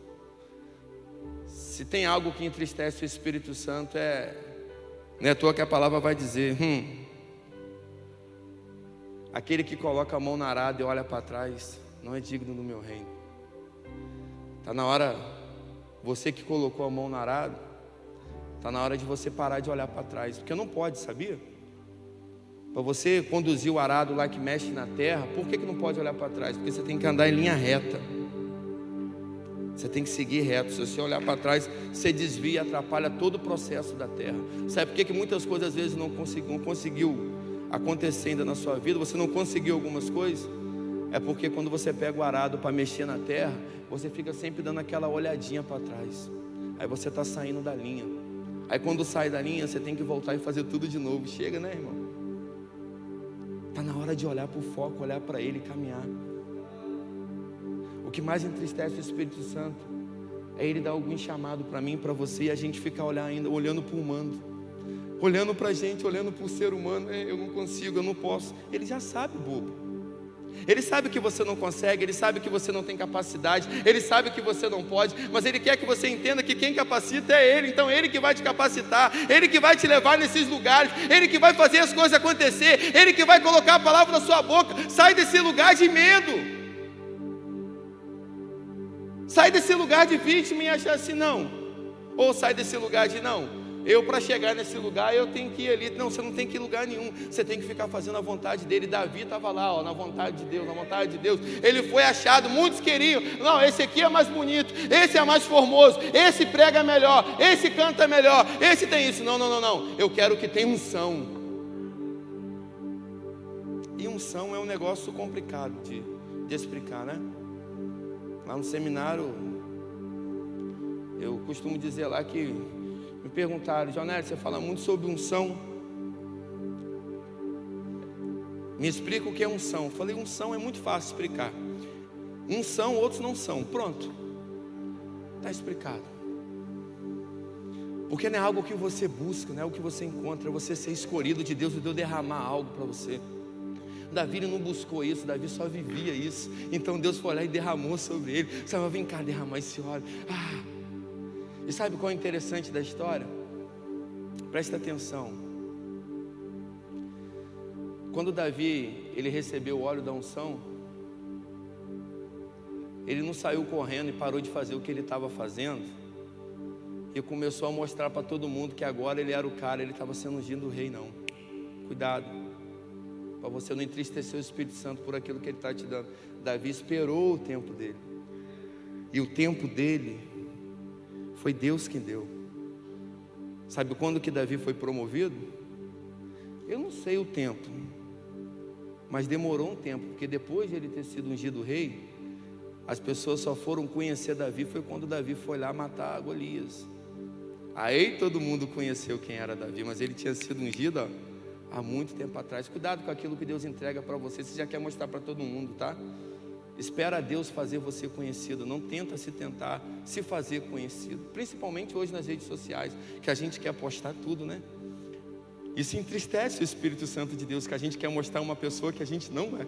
se tem algo que entristece o Espírito Santo, não é à toa que a palavra vai dizer: aquele que coloca a mão na arada e olha para trás, não é digno do meu reino. Está na hora, você que colocou a mão na arada, está na hora de você parar de olhar para trás, porque não pode, sabia? Para você conduzir o arado lá que mexe na terra, por que não pode olhar para trás? Porque você tem que andar em linha reta. Você tem que seguir reto. Se você olhar para trás, você desvia e atrapalha todo o processo da terra. Sabe por que muitas coisas às vezes não conseguiu acontecer ainda na sua vida? Você não conseguiu algumas coisas? É porque quando você pega o arado para mexer na terra, você fica sempre dando aquela olhadinha para trás. Aí você está saindo da linha. Aí quando sai da linha, você tem que voltar e fazer tudo de novo. Chega, né, irmão? Está na hora de olhar para o foco, olhar para Ele e caminhar. O que mais entristece o Espírito Santo é Ele dar algum chamado para mim, para você, e a gente ficar olhando para o humano, olhando para a gente, olhando para o ser humano. Eu não consigo, eu não posso. Ele já sabe, bobo. Ele sabe que você não consegue, Ele sabe que você não tem capacidade, Ele sabe que você não pode, mas Ele quer que você entenda que quem capacita é Ele. Então Ele que vai te capacitar, Ele que vai te levar nesses lugares, Ele que vai fazer as coisas acontecer, Ele que vai colocar a palavra na sua boca. Sai desse lugar de medo, sai desse lugar de vítima e achar assim, não. Ou sai desse lugar de não, eu para chegar nesse lugar eu tenho que ir ali. Não, você não tem que ir em lugar nenhum, você tem que ficar fazendo a vontade dele. Davi estava lá, ó, na vontade de Deus, na vontade de Deus. Ele foi achado, muitos queriam, não, esse aqui é mais bonito, esse é mais formoso, esse prega melhor, esse canta melhor, esse tem isso. Não, eu quero que tenha unção. E unção é um negócio complicado de explicar, né? Lá no seminário, eu costumo dizer lá que me perguntaram, Jonélio, você fala muito sobre unção, me explica o que é unção. Eu falei, unção é muito fácil explicar. Uns são, outros não são. Pronto, está explicado. Porque não é algo que você busca, não é algo que você encontra, é você ser escolhido de Deus e Deus derramar algo para você. Davi não buscou isso, Davi só vivia isso. Então Deus foi lá e derramou sobre ele. Sabe, vem cá derramar esse óleo. E sabe qual é o interessante da história? Presta atenção. Quando Davi, ele recebeu o óleo da unção, ele não saiu correndo e parou de fazer o que ele estava fazendo e começou a mostrar para todo mundo que agora ele era o cara, ele estava sendo ungido do rei. Não, cuidado, para você não entristecer o Espírito Santo por aquilo que ele está te dando. Davi esperou o tempo dele, e o tempo dele foi Deus quem deu. Sabe quando que Davi foi promovido? Eu não sei o tempo, mas demorou um tempo, porque depois de ele ter sido ungido rei, as pessoas só foram conhecer Davi foi quando Davi foi lá matar Golias. Aí todo mundo conheceu quem era Davi, mas ele tinha sido ungido há muito tempo atrás. Cuidado com aquilo que Deus entrega para você, você já quer mostrar para todo mundo, tá? Espera a Deus fazer você conhecido, não tenta se fazer conhecido, principalmente hoje nas redes sociais, que a gente quer postar tudo, né? Isso entristece o Espírito Santo de Deus, que a gente quer mostrar uma pessoa que a gente não é.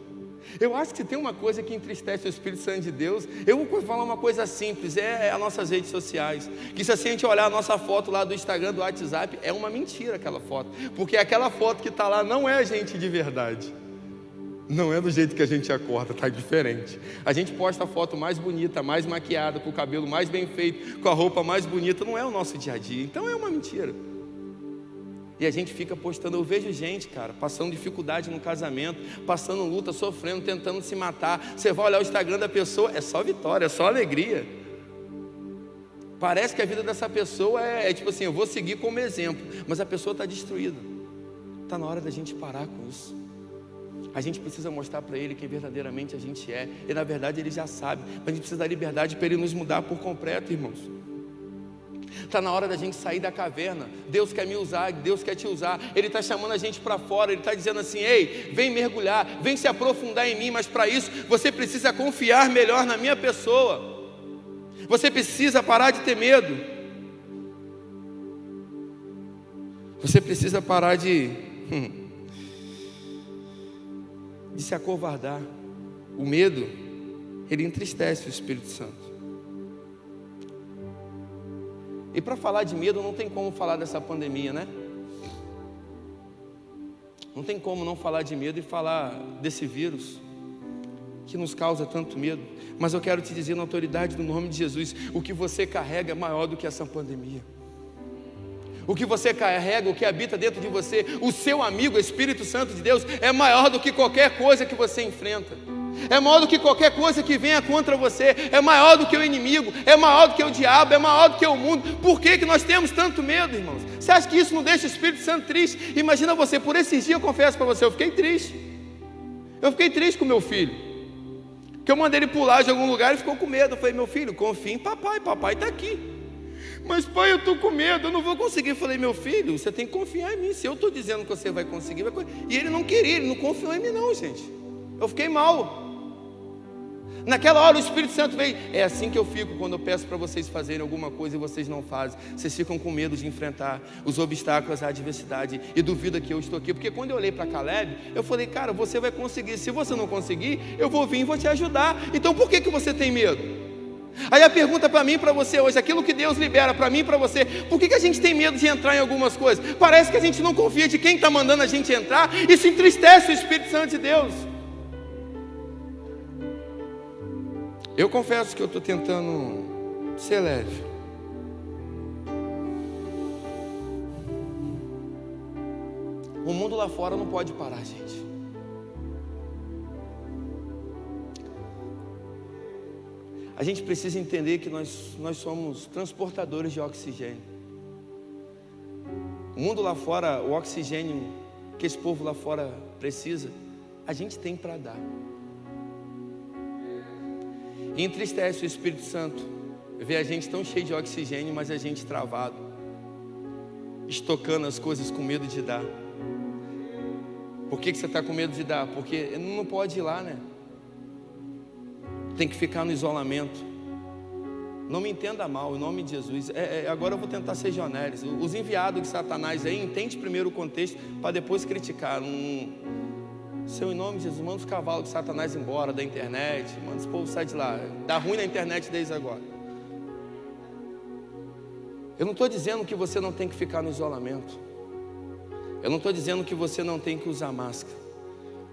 Eu acho que se tem uma coisa que entristece o Espírito Santo de Deus, eu vou falar uma coisa simples, é as nossas redes sociais. Que se a gente olhar a nossa foto lá do Instagram, do WhatsApp, é uma mentira aquela foto, porque aquela foto que está lá não é a gente de verdade. Não é do jeito que a gente acorda, está diferente. A gente posta a foto mais bonita, mais maquiada, com o cabelo mais bem feito, com a roupa mais bonita. Não é o nosso dia a dia, então é uma mentira. E a gente fica postando. Eu vejo gente, cara, passando dificuldade no casamento, passando luta, sofrendo, tentando se matar. Você vai olhar o Instagram da pessoa, é só vitória, é só alegria. Parece que a vida dessa pessoa é tipo assim, eu vou seguir como exemplo, mas a pessoa está destruída. Está na hora da gente parar com isso. A gente precisa mostrar para Ele quem verdadeiramente a gente é. E na verdade Ele já sabe, mas a gente precisa da liberdade para Ele nos mudar por completo, irmãos. Está na hora da gente sair da caverna. Deus quer me usar, Deus quer te usar. Ele está chamando a gente para fora. Ele está dizendo assim, ei, vem mergulhar, vem se aprofundar em mim. Mas para isso você precisa confiar melhor na minha pessoa. Você precisa parar de ter medo. Você precisa parar de se acovardar. O medo, ele entristece o Espírito Santo. E para falar de medo, não tem como falar dessa pandemia, né? Não tem como não falar de medo e falar desse vírus que nos causa tanto medo. Mas eu quero te dizer na autoridade do nome de Jesus, o que você carrega é maior do que essa pandemia. O que você carrega, o que habita dentro de você, o seu amigo, o Espírito Santo de Deus, é maior do que qualquer coisa que você enfrenta. É maior do que qualquer coisa que venha contra você. É maior do que o inimigo, é maior do que o diabo, é maior do que o mundo. Por que nós temos tanto medo, irmãos? Você acha que isso não deixa o Espírito Santo triste? Imagina você, por esses dias eu confesso para você, eu fiquei triste. Eu fiquei triste com meu filho. que eu mandei ele pular de algum lugar e ficou com medo. Eu falei, meu filho, confia em papai, papai está aqui. Mas pai, eu estou com medo, eu não vou conseguir. Eu falei, meu filho, você tem que confiar em mim. Se eu estou dizendo que você vai conseguir, E ele não queria, ele não confiou em mim não, gente. Eu fiquei mal. Naquela hora o Espírito Santo veio. É assim que eu fico quando eu peço para vocês fazerem alguma coisa e vocês não fazem. Vocês ficam com medo de enfrentar os obstáculos, a adversidade, e duvida que eu estou aqui. Porque quando eu olhei para Caleb, eu falei, cara, você vai conseguir. Se você não conseguir, eu vou vir e vou te ajudar. Então por que você tem medo? Aí a pergunta para mim e para você hoje, aquilo que Deus libera para mim e para você, por que a gente tem medo de entrar em algumas coisas? Parece que a gente não confia de quem está mandando a gente entrar. Isso entristece o Espírito Santo de Deus. Eu confesso que eu estou tentando ser leve. O mundo lá fora não pode parar, gente. A gente precisa entender que nós somos transportadores de oxigênio. O mundo lá fora, o oxigênio que esse povo lá fora precisa, a gente tem para dar. E entristece o Espírito Santo ver a gente tão cheio de oxigênio, mas a gente travado, estocando as coisas com medo de dar. Por que você está com medo de dar? Porque não pode ir lá, né? Tem que ficar no isolamento. Não me entenda mal, em nome de Jesus. Agora eu vou tentar ser honesto. Os enviados de Satanás aí, entende primeiro o contexto para depois criticar. Seu, em nome de Jesus, manda os cavalos de Satanás embora da internet, manda os povos sair de lá. Dá ruim na internet desde agora. Eu não estou dizendo que você não tem que ficar no isolamento. Eu não estou dizendo que você não tem que usar máscara.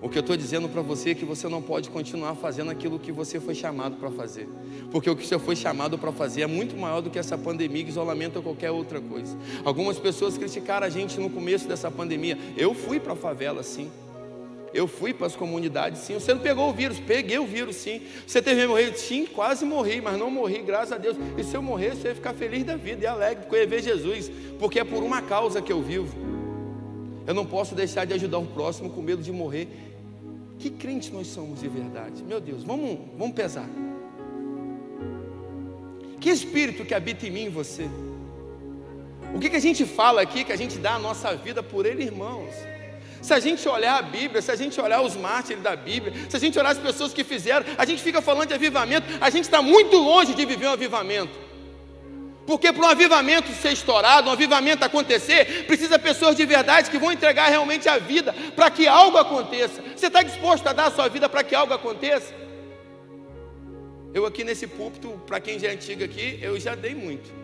O que eu estou dizendo para você é que você não pode continuar fazendo aquilo que você foi chamado para fazer. Porque o que você foi chamado para fazer é muito maior do que essa pandemia, isolamento ou qualquer outra coisa. Algumas pessoas criticaram a gente no começo dessa pandemia. Eu fui para a favela, sim. Eu fui para as comunidades, sim. Você não pegou o vírus? Peguei o vírus, sim. Você teve morrer? Sim, quase morri, mas não morri, graças a Deus. E se eu morrer, você ia ficar feliz da vida e alegre, porque eu ia ver Jesus. Porque é por uma causa que eu vivo. Eu não posso deixar de ajudar o próximo com medo de morrer. Que crentes nós somos de verdade? Meu Deus, vamos pesar. Que espírito que habita em mim e você? O que a gente fala aqui, que a gente dá a nossa vida por ele, irmãos? Se a gente olhar a Bíblia, se a gente olhar os mártires da Bíblia, se a gente olhar as pessoas que fizeram, a gente fica falando de avivamento, a gente está muito longe de viver um avivamento. Porque para um avivamento ser estourado, um avivamento acontecer, precisa pessoas de verdade que vão entregar realmente a vida para que algo aconteça. Você está disposto a dar a sua vida para que algo aconteça? Eu aqui nesse púlpito, para quem já é antigo aqui, eu já dei muito.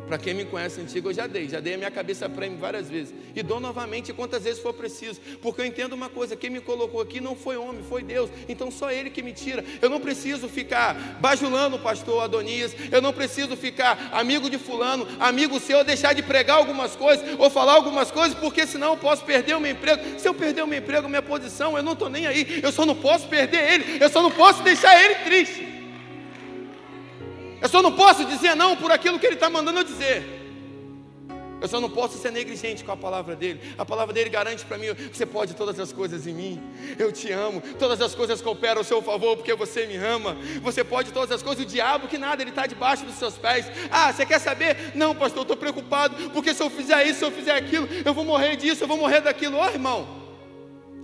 Para quem me conhece antigo, eu já dei a minha cabeça prêmio várias vezes, e dou novamente quantas vezes for preciso, porque eu entendo uma coisa, quem me colocou aqui não foi homem, foi Deus, então só Ele que me tira. Eu não preciso ficar bajulando o pastor Adonias, eu não preciso ficar amigo de fulano, amigo seu, deixar de pregar algumas coisas, ou falar algumas coisas, porque senão eu posso perder o meu emprego. Se eu perder o meu emprego, minha posição, eu não estou nem aí, eu só não posso perder ele, eu só não posso deixar ele triste. Eu só não posso dizer não por aquilo que Ele está mandando eu dizer. Eu só não posso ser negligente com a palavra dEle. A palavra dEle garante para mim, você pode todas as coisas em mim. Eu te amo. Todas as coisas cooperam ao seu favor porque você me ama. Você pode todas as coisas. O diabo que nada, ele está debaixo dos seus pés. Ah, você quer saber? Não, pastor, eu estou preocupado, porque se eu fizer isso, se eu fizer aquilo, eu vou morrer disso, eu vou morrer daquilo. Ó, irmão,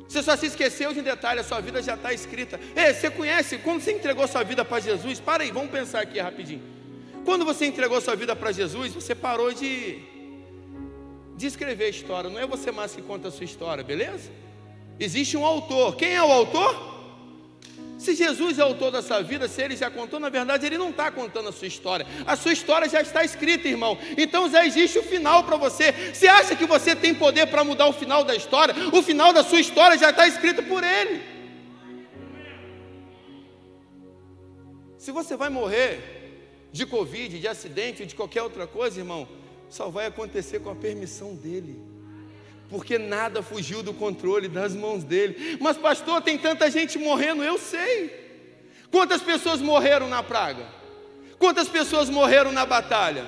você só se esqueceu de detalhe, a sua vida já está escrita. Ei, você conhece, quando você entregou sua vida para Jesus, para aí, vamos pensar aqui rapidinho. Quando você entregou sua vida para Jesus, você parou de escrever a história. Não é você mais que conta a sua história, beleza? Existe um autor. Quem é o autor? Se Jesus é o autor da sua vida, se Ele já contou, na verdade Ele não está contando a sua história. A sua história já está escrita, irmão. Então já existe o final para você. Você acha que você tem poder para mudar o final da história? O final da sua história já está escrito por Ele. Se você vai morrer de Covid, de acidente ou de qualquer outra coisa, irmão, só vai acontecer com a permissão dEle. Porque nada fugiu do controle das mãos dEle. Mas pastor, tem tanta gente morrendo, eu sei. Quantas pessoas morreram na praga? Quantas pessoas morreram na batalha?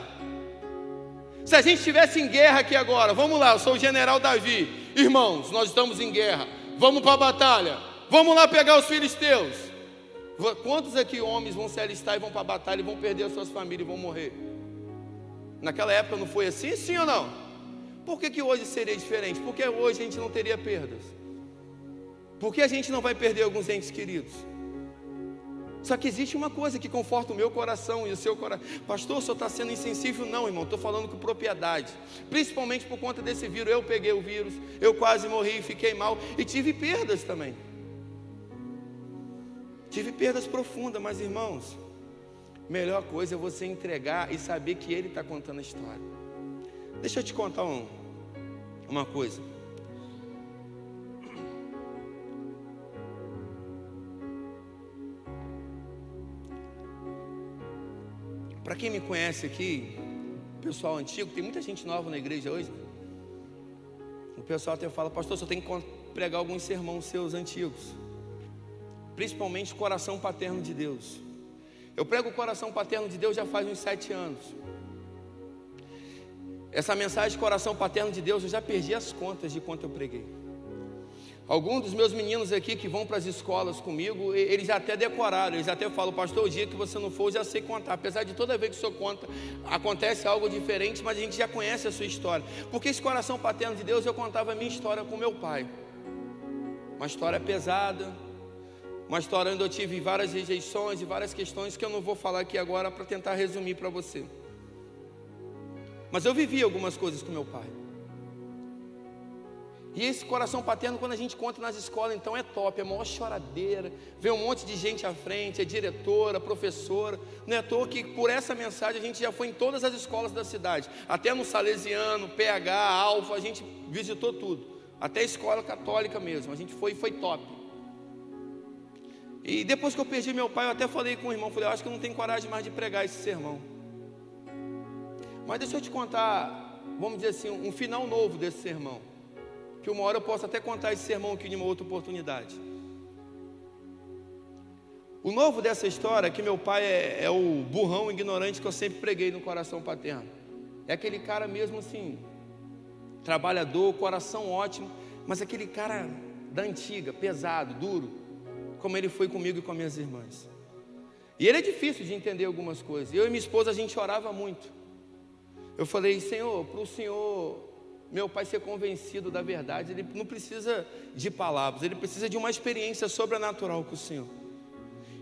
Se a gente estivesse em guerra aqui agora, vamos lá, eu sou o general Davi. Irmãos, nós estamos em guerra, vamos para a batalha. Vamos lá pegar os filisteus. Quantos aqui homens vão se alistar e vão para a batalha e vão perder as suas famílias e vão morrer? Naquela época não foi assim, sim ou não? Por que hoje seria diferente? Porque hoje a gente não teria perdas. Por que a gente não vai perder alguns entes queridos? Só que existe uma coisa que conforta o meu coração e o seu coração. Pastor, o senhor está sendo insensível? Não, irmão, estou falando com propriedade. Principalmente por conta desse vírus. Eu peguei o vírus, eu quase morri, fiquei mal e tive perdas também. Tive perdas profundas, mas irmãos, melhor coisa é você entregar e saber que Ele está contando a história. Deixa eu te contar uma coisa. Para quem me conhece aqui, pessoal antigo, tem muita gente nova na igreja hoje. O pessoal até fala, pastor, só tem que pregar alguns sermões seus antigos. Principalmente o coração paterno de Deus. Eu prego o coração paterno de Deus já faz uns 7 anos. Essa mensagem de coração paterno de Deus, eu já perdi as contas de quanto eu preguei. Alguns dos meus meninos aqui que vão para as escolas comigo, eles já até decoraram, eles até falam, pastor, o dia que você não for, eu já sei contar. Apesar de toda vez que o senhor conta, acontece algo diferente, mas a gente já conhece a sua história. Porque esse coração paterno de Deus, eu contava a minha história com meu pai. Uma história pesada, uma história onde eu tive várias rejeições e várias questões que eu não vou falar aqui agora para tentar resumir para você. Mas eu vivi algumas coisas com meu pai. E esse coração paterno, quando a gente conta nas escolas, então é top, é a maior choradeira, vem um monte de gente à frente, é diretora, professora. Não é à toa que por essa mensagem a gente já foi em todas as escolas da cidade, até no Salesiano, PH, Alfa, a gente visitou tudo, até a escola católica mesmo, a gente foi top. E depois que eu perdi meu pai, eu até falei com o irmão, falei, eu acho que eu não tenho coragem mais de pregar esse sermão. Mas deixa eu te contar, vamos dizer assim, um final novo desse sermão. Que uma hora eu posso até contar esse sermão aqui em uma outra oportunidade. O novo dessa história é que meu pai é o burrão ignorante que eu sempre preguei no coração paterno. É aquele cara mesmo assim, trabalhador, coração ótimo, mas aquele cara da antiga, pesado, duro, como ele foi comigo e com minhas irmãs. E ele é difícil de entender algumas coisas. Eu e minha esposa, a gente orava muito. Eu falei, Senhor, para o Senhor, meu pai ser convencido da verdade, ele não precisa de palavras, ele precisa de uma experiência sobrenatural com o Senhor.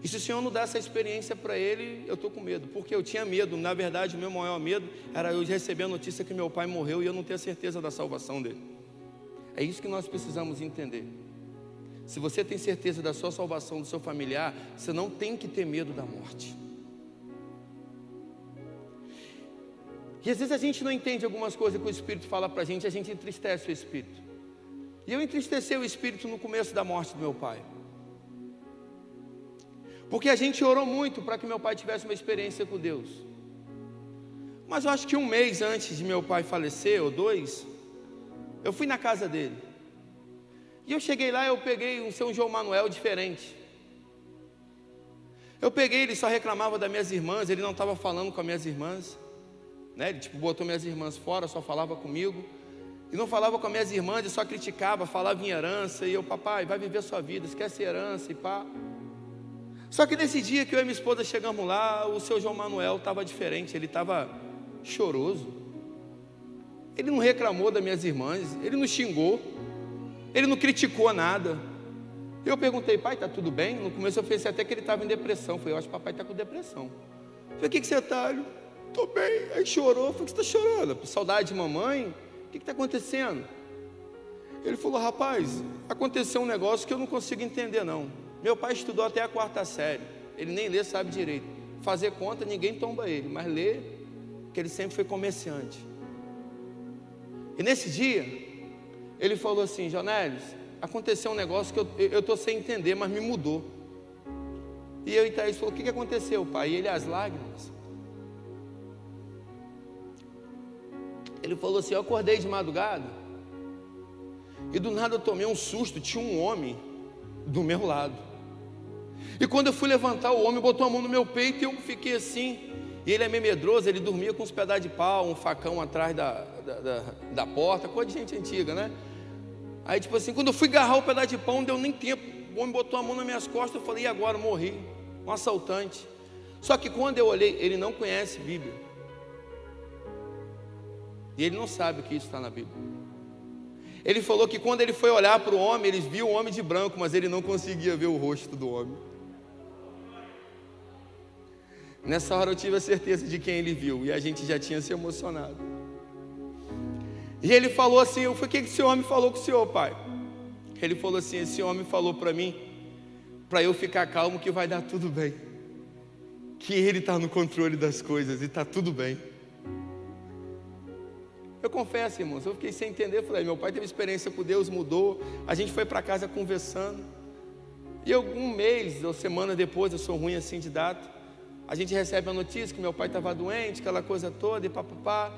E se o Senhor não dá essa experiência para ele, eu estou com medo, porque eu tinha medo. Na verdade, o meu maior medo era eu receber a notícia que meu pai morreu e eu não ter a certeza da salvação dele. É isso que nós precisamos entender. Se você tem certeza da sua salvação, do seu familiar, você não tem que ter medo da morte. E às vezes a gente não entende algumas coisas que o Espírito fala para a gente entristece o Espírito. E eu entristeci o Espírito no começo da morte do meu pai. Porque a gente orou muito para que meu pai tivesse uma experiência com Deus. Mas eu acho que 1 mês antes de meu pai falecer, ou 2, eu fui na casa dele. E eu cheguei lá, eu peguei um São João Manuel diferente. Eu peguei, ele só reclamava das minhas irmãs, ele não estava falando com as minhas irmãs. Né? Ele botou minhas irmãs fora, só falava comigo. E não falava com as minhas irmãs, ele só criticava, falava em herança. E eu, papai, vai viver a sua vida, esquece herança e pá. Só que nesse dia que eu e minha esposa chegamos lá, o seu João Manuel estava diferente, ele estava choroso. Ele não reclamou das minhas irmãs, ele não xingou, ele não criticou nada. Eu perguntei, pai, está tudo bem? No começo eu pensei até que ele estava em depressão. Eu falei, eu acho que o papai está com depressão. Eu falei, o que você está? Estou bem. Aí chorou. Eu falei, o que você está chorando? Saudade de mamãe? O que está acontecendo? Ele falou, rapaz, aconteceu um negócio que eu não consigo entender não. Meu pai estudou até a 4ª série. Ele nem lê, sabe direito. Fazer conta, ninguém tomba ele. Mas lê, que ele sempre foi comerciante. E nesse dia, ele falou assim, Jonélis, aconteceu um negócio que eu estou sem entender, mas me mudou. E eu e Thaís falou, o que aconteceu, pai? E ele, as lágrimas. Ele falou assim, eu acordei de madrugada e do nada eu tomei um susto, tinha um homem do meu lado. E quando eu fui levantar, o homem botou a mão no meu peito e eu fiquei assim. E ele é meio medroso, ele dormia com uns pedaços de pau, um facão atrás da porta, coisa de gente antiga, né? Aí tipo assim, quando eu fui agarrar o pedaço de pau, não deu nem tempo. O homem botou a mão nas minhas costas, eu falei, e agora? Eu morri. um assaltante. Só que quando eu olhei, ele não conhece Bíblia. E ele não sabe o que isso está na Bíblia. Ele falou que quando ele foi olhar para o homem, ele viu o homem de branco, mas ele não conseguia ver o rosto do homem. Nessa hora eu tive a certeza de quem ele viu, e a gente já tinha se emocionado. E ele falou assim, eu falei, o que esse homem falou com o senhor, pai? Ele falou assim, esse homem falou para mim, para eu ficar calmo que vai dar tudo bem. Que ele está no controle das coisas e está tudo bem. Eu confesso, irmãos, eu fiquei sem entender, falei, meu pai teve experiência com Deus, mudou, a gente foi para casa conversando, e um mês ou semana depois, eu sou ruim assim de data, a gente recebe a notícia que meu pai estava doente, aquela coisa toda, e papapá.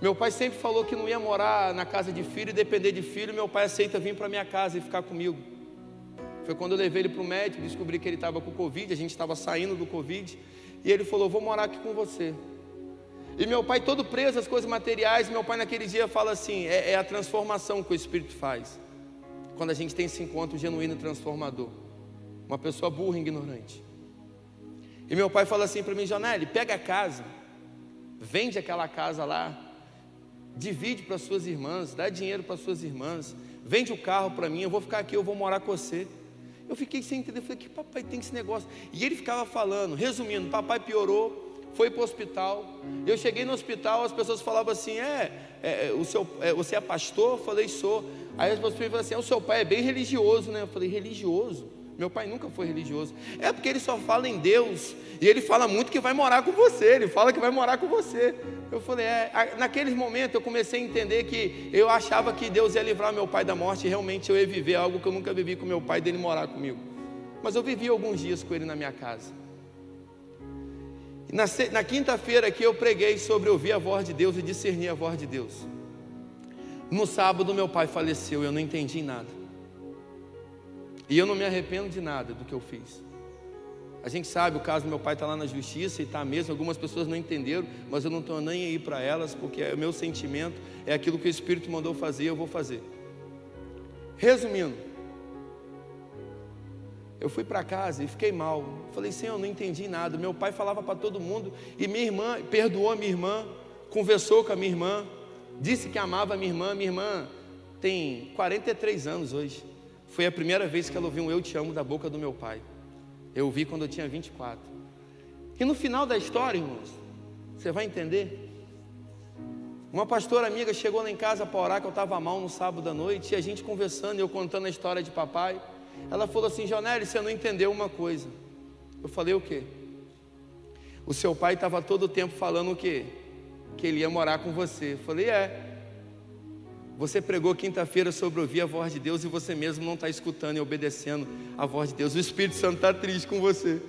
Meu pai sempre falou que não ia morar na casa de filho e depender de filho, meu pai aceita vir para minha casa e ficar comigo. Foi quando eu levei ele para o médico, descobri que ele estava com Covid, a gente estava saindo do Covid, e ele falou, vou morar aqui com você. E meu pai todo preso às coisas materiais, meu pai naquele dia fala assim, é a transformação que o Espírito faz, quando a gente tem esse encontro genuíno e transformador. Uma pessoa burra e ignorante. E meu pai fala assim para mim, Jonelli, pega a casa, vende aquela casa lá, divide para suas irmãs, dá dinheiro para suas irmãs, vende o carro para mim, eu vou ficar aqui, eu vou morar com você. Eu fiquei sem entender, falei, que papai tem esse negócio? E ele ficava falando, resumindo, papai piorou, foi para o hospital. Eu cheguei no hospital, as pessoas falavam assim, você é pastor? Eu falei, sou. Aí as pessoas falavam assim, o seu pai é bem religioso, né? Eu falei, religioso? Meu pai nunca foi religioso. É porque ele só fala em Deus, e ele fala muito que vai morar com você, ele fala que vai morar com você. Eu falei, naquele momento eu comecei a entender que eu achava que Deus ia livrar meu pai da morte, e realmente eu ia viver algo que eu nunca vivi com meu pai, dele morar comigo. Mas eu vivi alguns dias com ele na minha casa. Na quinta-feira aqui eu preguei sobre ouvir a voz de Deus e discernir a voz de Deus. No sábado meu pai faleceu, eu não entendi nada. E eu não me arrependo de nada do que eu fiz. A gente sabe, o caso do meu pai está lá na justiça e está mesmo, algumas pessoas não entenderam, mas eu não estou nem aí para elas, porque o meu sentimento é aquilo que o Espírito mandou fazer, eu vou fazer. Resumindo, eu fui para casa e fiquei mal. Falei, Senhor, eu não entendi nada. Meu pai falava para todo mundo, e minha irmã perdoou a minha irmã, conversou com a minha irmã, disse que amava a minha irmã. Minha irmã tem 43 anos hoje. Foi a primeira vez que ela ouviu um eu te amo da boca do meu pai. Eu ouvi quando eu tinha 24. E no final da história, irmãos, você vai entender. Uma pastora amiga chegou lá em casa para orar, que eu estava mal no sábado à noite, e a gente conversando, eu contando a história de papai. Ela falou assim, Jonelli, você não entendeu uma coisa. Eu falei, o quê? O seu pai estava todo o tempo falando o quê? Que ele ia morar com você. Eu falei, você pregou quinta-feira sobre ouvir a voz de Deus e você mesmo não está escutando e obedecendo a voz de Deus. O Espírito Santo está triste com você.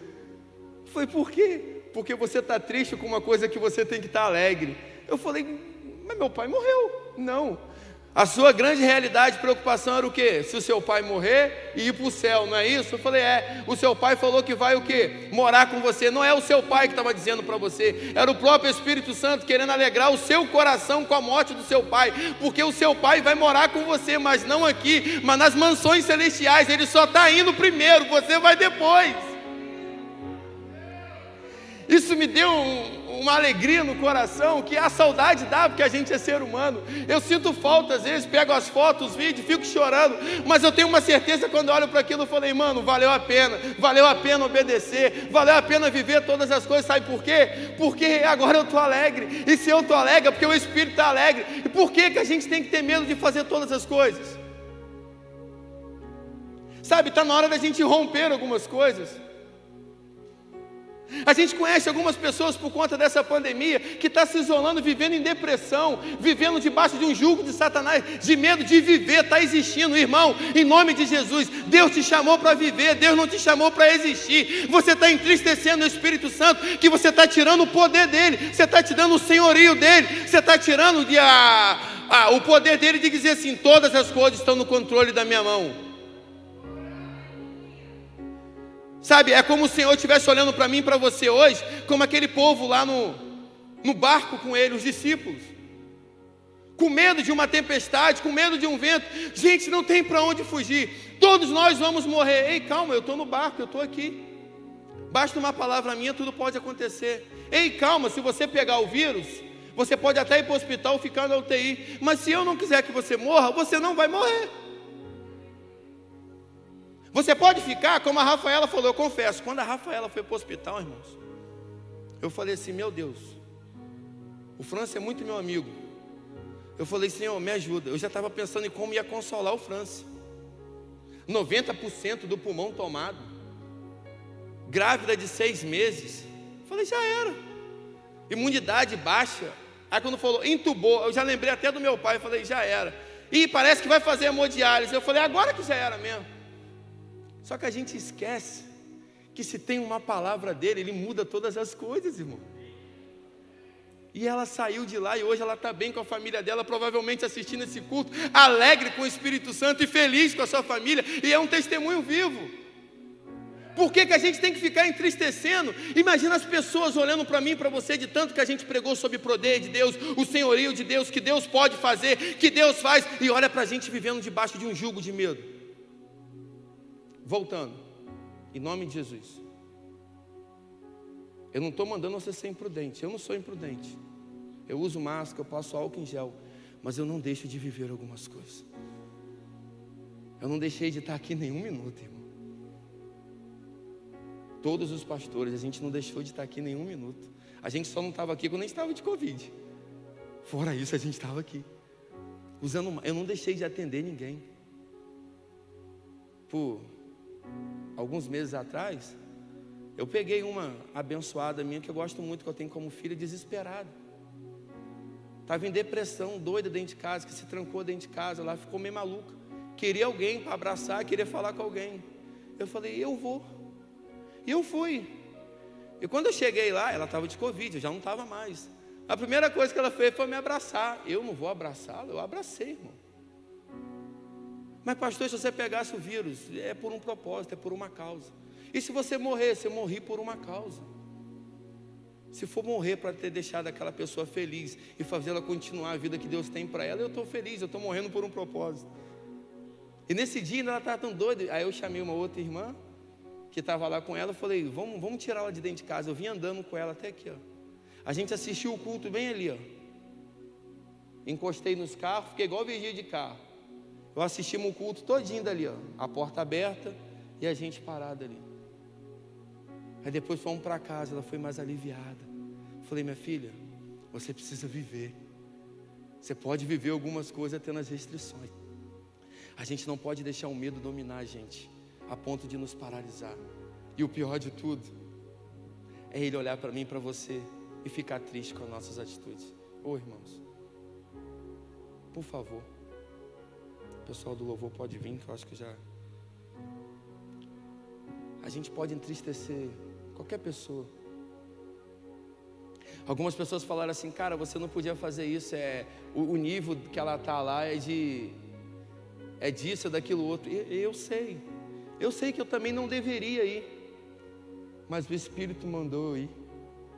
Eu falei, por quê? Porque você está triste com uma coisa que você tem que estar alegre. Eu falei, mas meu pai morreu. Não. A sua grande realidade, preocupação era o quê? Se o seu pai morrer e ir para o céu, não é isso? Eu falei, o seu pai falou que vai o quê? Morar com você. Não é o seu pai que estava dizendo para você, era o próprio Espírito Santo querendo alegrar o seu coração com a morte do seu pai, porque o seu pai vai morar com você, mas não aqui, mas nas mansões celestiais. Ele só está indo primeiro, você vai depois. Isso me deu uma alegria no coração, que a saudade dá, porque a gente é ser humano. Eu sinto falta às vezes, pego as fotos, os vídeos, fico chorando, mas eu tenho uma certeza quando eu olho para aquilo, eu falei, mano, valeu a pena obedecer, valeu a pena viver todas as coisas. Sabe por quê? Porque agora eu estou alegre, e se eu estou alegre é porque o Espírito está alegre. E por que a gente tem que ter medo de fazer todas as coisas? Sabe, está na hora da gente romper algumas coisas. A gente conhece algumas pessoas por conta dessa pandemia que está se isolando, vivendo em depressão, vivendo debaixo de um jugo de Satanás, de medo de viver, está existindo. Irmão, em nome de Jesus, Deus te chamou para viver, Deus não te chamou para existir. Você está entristecendo o Espírito Santo, que você está tirando o poder dele, você está tirando o senhorio dele, você está tirando o poder dele de dizer assim, todas as coisas estão no controle da minha mão. Sabe, é como o Senhor estivesse olhando para mim e para você hoje, como aquele povo lá no barco com ele, os discípulos, com medo de uma tempestade, com medo de um vento. Gente, não tem para onde fugir, todos nós vamos morrer. Ei, calma, eu estou no barco, eu estou aqui. Basta uma palavra minha, tudo pode acontecer. Ei, calma, se você pegar o vírus, você pode até ir para o hospital, ficar na UTI, mas se eu não quiser que você morra, você não vai morrer. Você pode ficar, como a Rafaela falou, eu confesso, quando a Rafaela foi para o hospital, irmãos, eu falei assim, meu Deus, o França é muito meu amigo. Eu falei, Senhor, me ajuda. Eu já estava pensando em como ia consolar o França. 90% do pulmão tomado, grávida de 6 meses. Eu falei, já era. Imunidade baixa. Aí quando falou, entubou, eu já lembrei até do meu pai. Eu falei, já era. E parece que vai fazer hemodiálise. Eu falei, agora que já era mesmo. Só que a gente esquece que se tem uma palavra dele, ele muda todas as coisas, irmão. E ela saiu de lá e hoje ela está bem com a família dela, provavelmente assistindo esse culto, alegre com o Espírito Santo e feliz com a sua família, e é um testemunho vivo. Por que a gente tem que ficar entristecendo? Imagina as pessoas olhando para mim e para você, de tanto que a gente pregou sobre o poder de Deus, o senhorio de Deus, que Deus pode fazer, que Deus faz, e olha para a gente vivendo debaixo de um jugo de medo. Voltando, em nome de Jesus. Eu não estou mandando você ser imprudente, eu não sou imprudente. Eu uso máscara, eu passo álcool em gel, mas eu não deixo de viver algumas coisas. Eu não deixei de estar aqui nenhum minuto, irmão. Todos os pastores, a gente não deixou de estar aqui nenhum minuto. A gente só não estava aqui quando a gente estava de Covid. Fora isso, a gente estava aqui. Eu não deixei de atender ninguém. Por alguns meses atrás, eu peguei uma abençoada minha, que eu gosto muito, que eu tenho como filha, desesperada. Estava em depressão, doida dentro de casa, que se trancou dentro de casa, lá ficou meio maluca. Queria alguém para abraçar, queria falar com alguém. Eu falei, eu vou. E eu fui. E quando eu cheguei lá, ela estava de Covid, eu já não estava mais. A primeira coisa que ela fez foi me abraçar. Eu não vou abraçá-la, eu abracei, irmão. Mas pastor, se você pegasse o vírus, é por um propósito, é por uma causa. E se você morrer, você morri por uma causa. Se for morrer para ter deixado aquela pessoa feliz e fazer ela continuar a vida que Deus tem para ela, eu estou feliz, eu estou morrendo por um propósito. E nesse dia ela estava tão doida, aí eu chamei uma outra irmã, que estava lá com ela, eu falei, vamos tirar ela de dentro de casa. Eu vim andando com ela até aqui, ó. A gente assistiu o culto bem ali, ó. Encostei nos carros, fiquei igual vigia de carro. Eu assistimos o culto todinho dali, ó. A porta aberta e a gente parada ali. Aí depois fomos para casa, ela foi mais aliviada. Falei, minha filha, você precisa viver. Você pode viver algumas coisas tendo as restrições. A gente não pode deixar o medo dominar a gente, a ponto de nos paralisar. E o pior de tudo é ele olhar para mim e para você e ficar triste com as nossas atitudes. Ô irmãos, por favor, o pessoal do louvor pode vir, que eu acho que já... A gente pode entristecer qualquer pessoa. Algumas pessoas falaram assim, cara, você não podia fazer isso, o nível que ela está lá é disso, é daquilo outro. Eu sei que eu também não deveria ir, mas o Espírito mandou ir,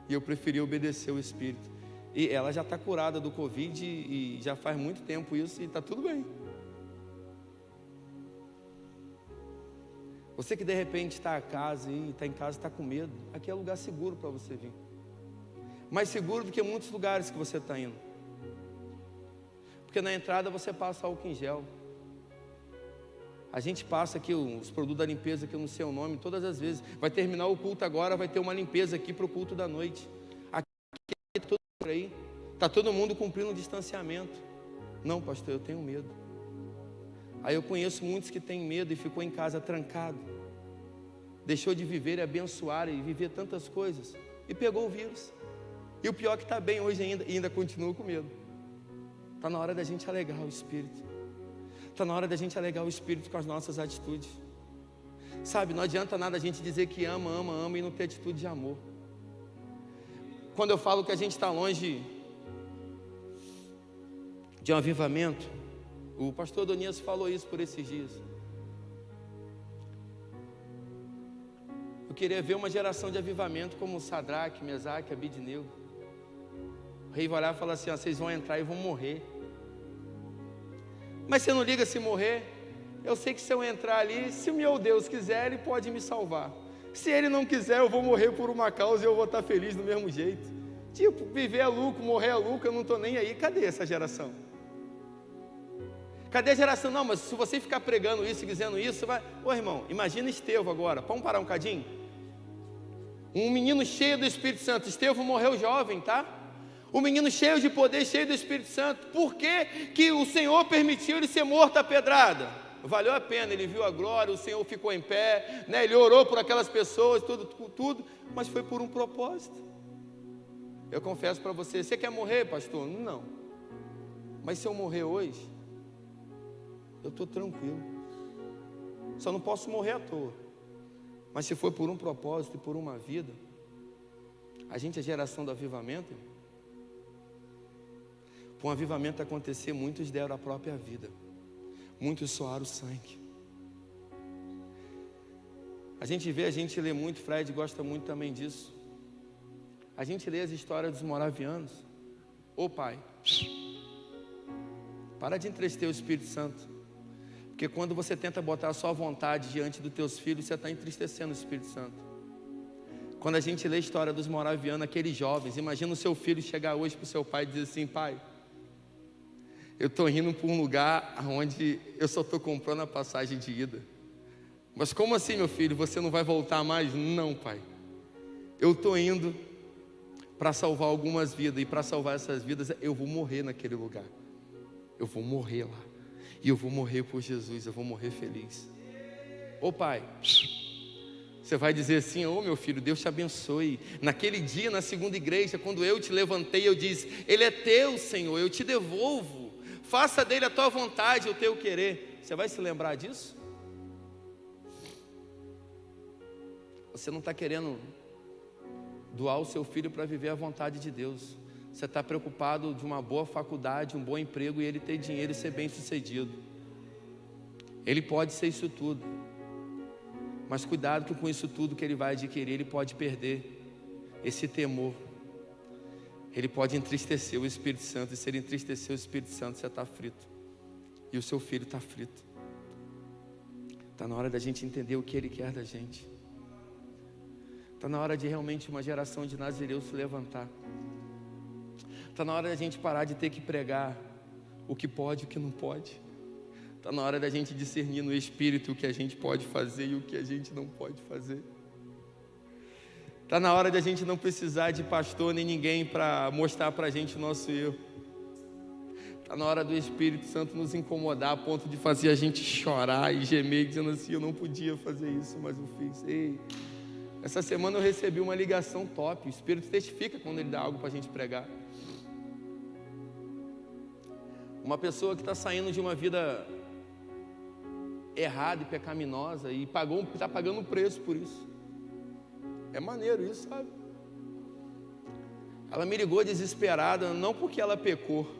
e eu preferi obedecer o Espírito. E ela já está curada do Covid, e já faz muito tempo isso, e está tudo bem. Você que de repente está em casa e está com medo, aqui é lugar seguro para você vir. Mais seguro do que muitos lugares que você está indo. Porque na entrada você passa álcool em gel. A gente passa aqui os produtos da limpeza, que eu não sei o nome, todas as vezes. Vai terminar o culto agora, vai ter uma limpeza aqui para o culto da noite. Aqui todo por aí. Está todo mundo cumprindo um distanciamento. Não, pastor, eu tenho medo. Aí eu conheço muitos que têm medo e ficou em casa trancado. Deixou de viver e abençoar e viver tantas coisas. E pegou o vírus. E o pior é que está bem hoje ainda, e ainda continua com medo. Está na hora da gente alegar o Espírito. Está na hora da gente alegar o Espírito com as nossas atitudes. Sabe, não adianta nada a gente dizer que ama e não ter atitude de amor. Quando eu falo que a gente está longe de um avivamento, o pastor Adonias falou isso por esses dias. Eu queria ver uma geração de avivamento como Sadraque, Mesaque, Abidnego. O rei vai olhar e fala assim, ó, vocês vão entrar e vão morrer. Mas você não liga se morrer? Eu sei que se eu entrar ali, se o meu Deus quiser, Ele pode me salvar. Se Ele não quiser, eu vou morrer por uma causa e eu vou estar feliz do mesmo jeito. Tipo, viver é lucro, morrer é lucro, eu não estou nem aí. Cadê essa geração? Cadê a geração? Não, mas se você ficar pregando isso e dizendo isso, você vai... Ô irmão, imagina Estevão agora, vamos parar um cadinho? Um menino cheio do Espírito Santo. Estevão morreu jovem, tá? Um menino cheio de poder, cheio do Espírito Santo. Por que que o Senhor permitiu ele ser morto a pedrada? Valeu a pena, ele viu a glória, o Senhor ficou em pé, né? Ele orou por aquelas pessoas, tudo, mas foi por um propósito. Eu confesso para você, você quer morrer, pastor? Não. Mas se eu morrer hoje, eu estou tranquilo. Só não posso morrer à toa. Mas se for por um propósito e por uma vida, a gente é geração do avivamento. Para um avivamento acontecer, muitos deram a própria vida. Muitos suaram o sangue. A gente lê muito, Fred gosta muito também disso. A gente lê as histórias dos moravianos. Ô pai, para de entristecer o Espírito Santo. Porque quando você tenta botar a sua vontade diante dos teus filhos, você está entristecendo o Espírito Santo. Quando a gente lê a história dos moravianos, aqueles jovens, imagina o seu filho chegar hoje para o seu pai e dizer assim: pai, eu estou indo para um lugar onde eu só estou comprando a passagem de ida. Mas como assim, meu filho, você não vai voltar mais? Não, pai, eu estou indo para salvar algumas vidas, e para salvar essas vidas eu vou morrer naquele lugar. Eu vou morrer lá, e eu vou morrer por Jesus, eu vou morrer feliz. Ô pai, você vai dizer assim: ô meu filho, Deus te abençoe. Naquele dia, na segunda igreja, quando eu te levantei, eu disse: Ele é teu, Senhor, eu te devolvo. Faça dele a tua vontade, o teu querer. Você vai se lembrar disso? Você não está querendo doar o seu filho para viver a vontade de Deus. Você está preocupado de uma boa faculdade, um bom emprego e ele ter dinheiro e ser bem sucedido. Ele pode ser isso tudo, mas cuidado que com isso tudo que ele vai adquirir, ele pode perder esse temor. Ele pode entristecer o Espírito Santo, e se ele entristecer o Espírito Santo, você está frito, e o seu filho está frito. Está na hora da gente entender o que Ele quer da gente. Está na hora de realmente uma geração de nazireus se levantar. Está na hora da gente parar de ter que pregar o que pode e o que não pode. Está na hora da gente discernir no Espírito o que a gente pode fazer e o que a gente não pode fazer. Está na hora da gente não precisar de pastor nem ninguém para mostrar para a gente o nosso erro. Está na hora do Espírito Santo nos incomodar a ponto de fazer a gente chorar e gemer, dizendo assim: eu não podia fazer isso, mas eu fiz. Ei, essa semana eu recebi uma ligação top. O Espírito testifica quando Ele dá algo para a gente pregar. Uma pessoa que está saindo de uma vida errada e pecaminosa e está pagando um preço por isso. É maneiro isso, sabe? Ela me ligou desesperada, não porque ela pecou.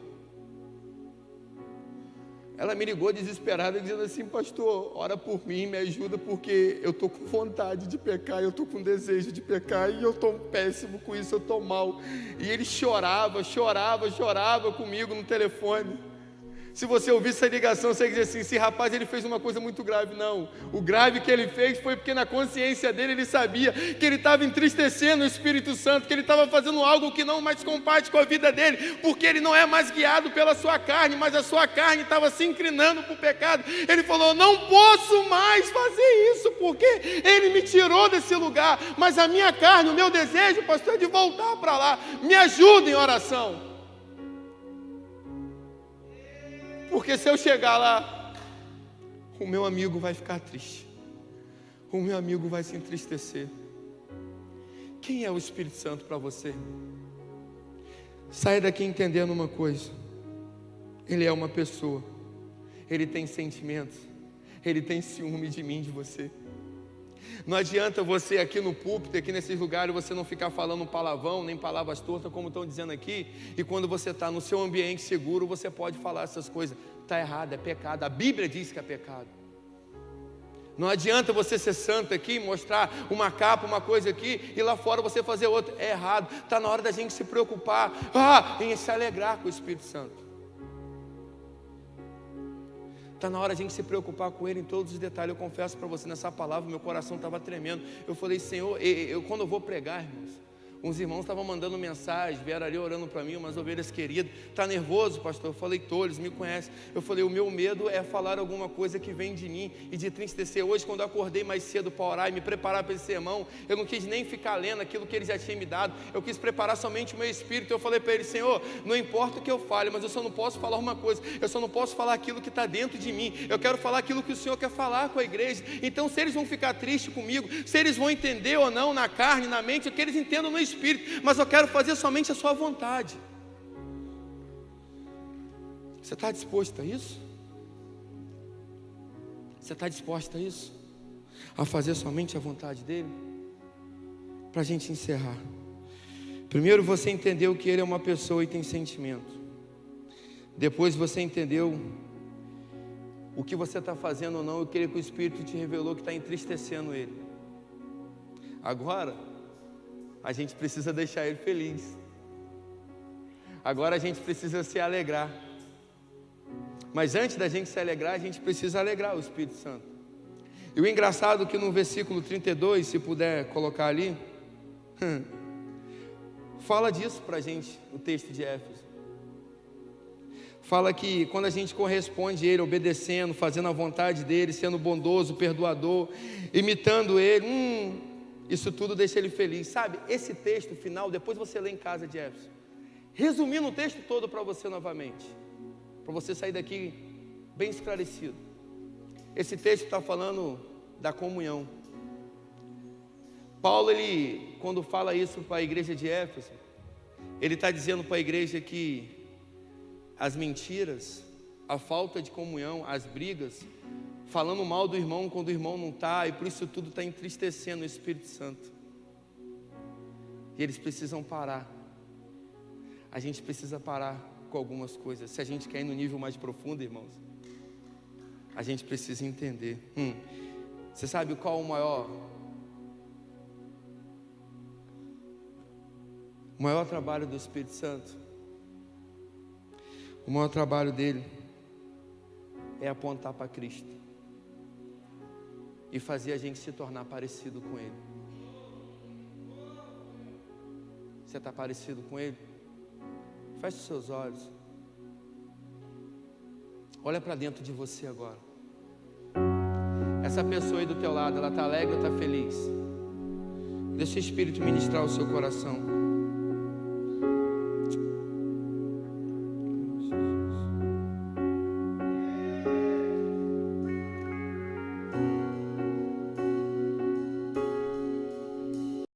Ela me ligou desesperada dizendo assim: pastor, ora por mim, me ajuda, porque eu estou com vontade de pecar, eu estou com desejo de pecar, e eu estou péssimo com isso, eu estou mal. E ele chorava comigo no telefone. Se você ouvir essa ligação, você dizer assim: esse rapaz, ele fez uma coisa muito grave. Não, o grave que ele fez foi porque na consciência dele, ele sabia que ele estava entristecendo o Espírito Santo, que ele estava fazendo algo que não mais comparte com a vida dele, porque ele não é mais guiado pela sua carne, mas a sua carne estava se inclinando para o pecado. Ele falou: não posso mais fazer isso, porque ele me tirou desse lugar, mas a minha carne, o meu desejo, pastor, é de voltar para lá. Me ajuda em oração. Porque se eu chegar lá, o meu amigo vai ficar triste, o meu amigo vai se entristecer. Quem é o Espírito Santo para você? Saia daqui entendendo uma coisa: Ele é uma pessoa, Ele tem sentimentos, Ele tem ciúme de mim, de você. Não adianta você aqui no púlpito, aqui nesses lugares, você não ficar falando palavrão, nem palavras tortas, como estão dizendo aqui. E quando você está no seu ambiente seguro, você pode falar essas coisas. Está errado, é pecado. A Bíblia diz que é pecado. Não adianta você ser santo aqui, mostrar uma capa, uma coisa aqui, e lá fora você fazer outra. É errado. Está na hora da gente se preocupar em se alegrar com o Espírito Santo. Está na hora de a gente se preocupar com Ele em todos os detalhes. Eu confesso para você, nessa palavra, meu coração estava tremendo. Eu falei, Senhor, quando eu vou pregar, irmãos, uns irmãos estavam mandando mensagem, vieram ali orando para mim, umas ovelhas queridas. Está nervoso, pastor? Eu falei, eles me conhecem. Eu falei, o meu medo é falar alguma coisa que vem de mim e de entristecer. Hoje, quando eu acordei mais cedo para orar e me preparar para esse sermão, eu não quis nem ficar lendo aquilo que Ele já tinha me dado. Eu quis preparar somente o meu espírito. Eu falei para Ele, Senhor, não importa o que eu fale, mas eu só não posso falar uma coisa. Eu só não posso falar aquilo que está dentro de mim. Eu quero falar aquilo que o Senhor quer falar com a igreja. Então, se eles vão ficar tristes comigo, se eles vão entender ou não na carne, na mente, é que eles entendam no espírito, mas eu quero fazer somente a sua vontade. Você está disposto a isso? Você está disposta a isso? A fazer somente a vontade dele? Para a gente encerrar, primeiro você entendeu que ele é uma pessoa e tem sentimento. Depois você entendeu o que você está fazendo ou não. Eu creio que o Espírito te revelou que está entristecendo ele. Agora a gente precisa deixar ele feliz. Agora a gente precisa se alegrar. Mas antes da gente se alegrar, a gente precisa alegrar o Espírito Santo. E o engraçado é que no versículo 32, se puder colocar ali, fala disso para a gente, o texto de Éfeso. Fala que quando a gente corresponde a Ele, obedecendo, fazendo a vontade dEle, sendo bondoso, perdoador, imitando Ele, isso tudo deixa Ele feliz. Sabe, esse texto final, depois você lê em casa de Éfeso, resumindo o texto todo para você novamente, para você sair daqui bem esclarecido. Esse texto está falando da comunhão. Paulo, ele, quando fala isso para a igreja de Éfeso, ele está dizendo para a igreja que as mentiras, a falta de comunhão, as brigas, falando mal do irmão quando o irmão não está, e por isso tudo está entristecendo o Espírito Santo. E eles precisam parar. A gente precisa parar com algumas coisas. Se a gente quer ir no nível mais profundo, irmãos, a gente precisa entender. Você sabe qual o maior trabalho do Espírito Santo? O maior trabalho dele é apontar para Cristo e fazer a gente se tornar parecido com Ele. Você está parecido com Ele? Feche os seus olhos. Olha para dentro de você agora. Essa pessoa aí do teu lado, ela está alegre ou está feliz? Deixa o Espírito ministrar o seu coração.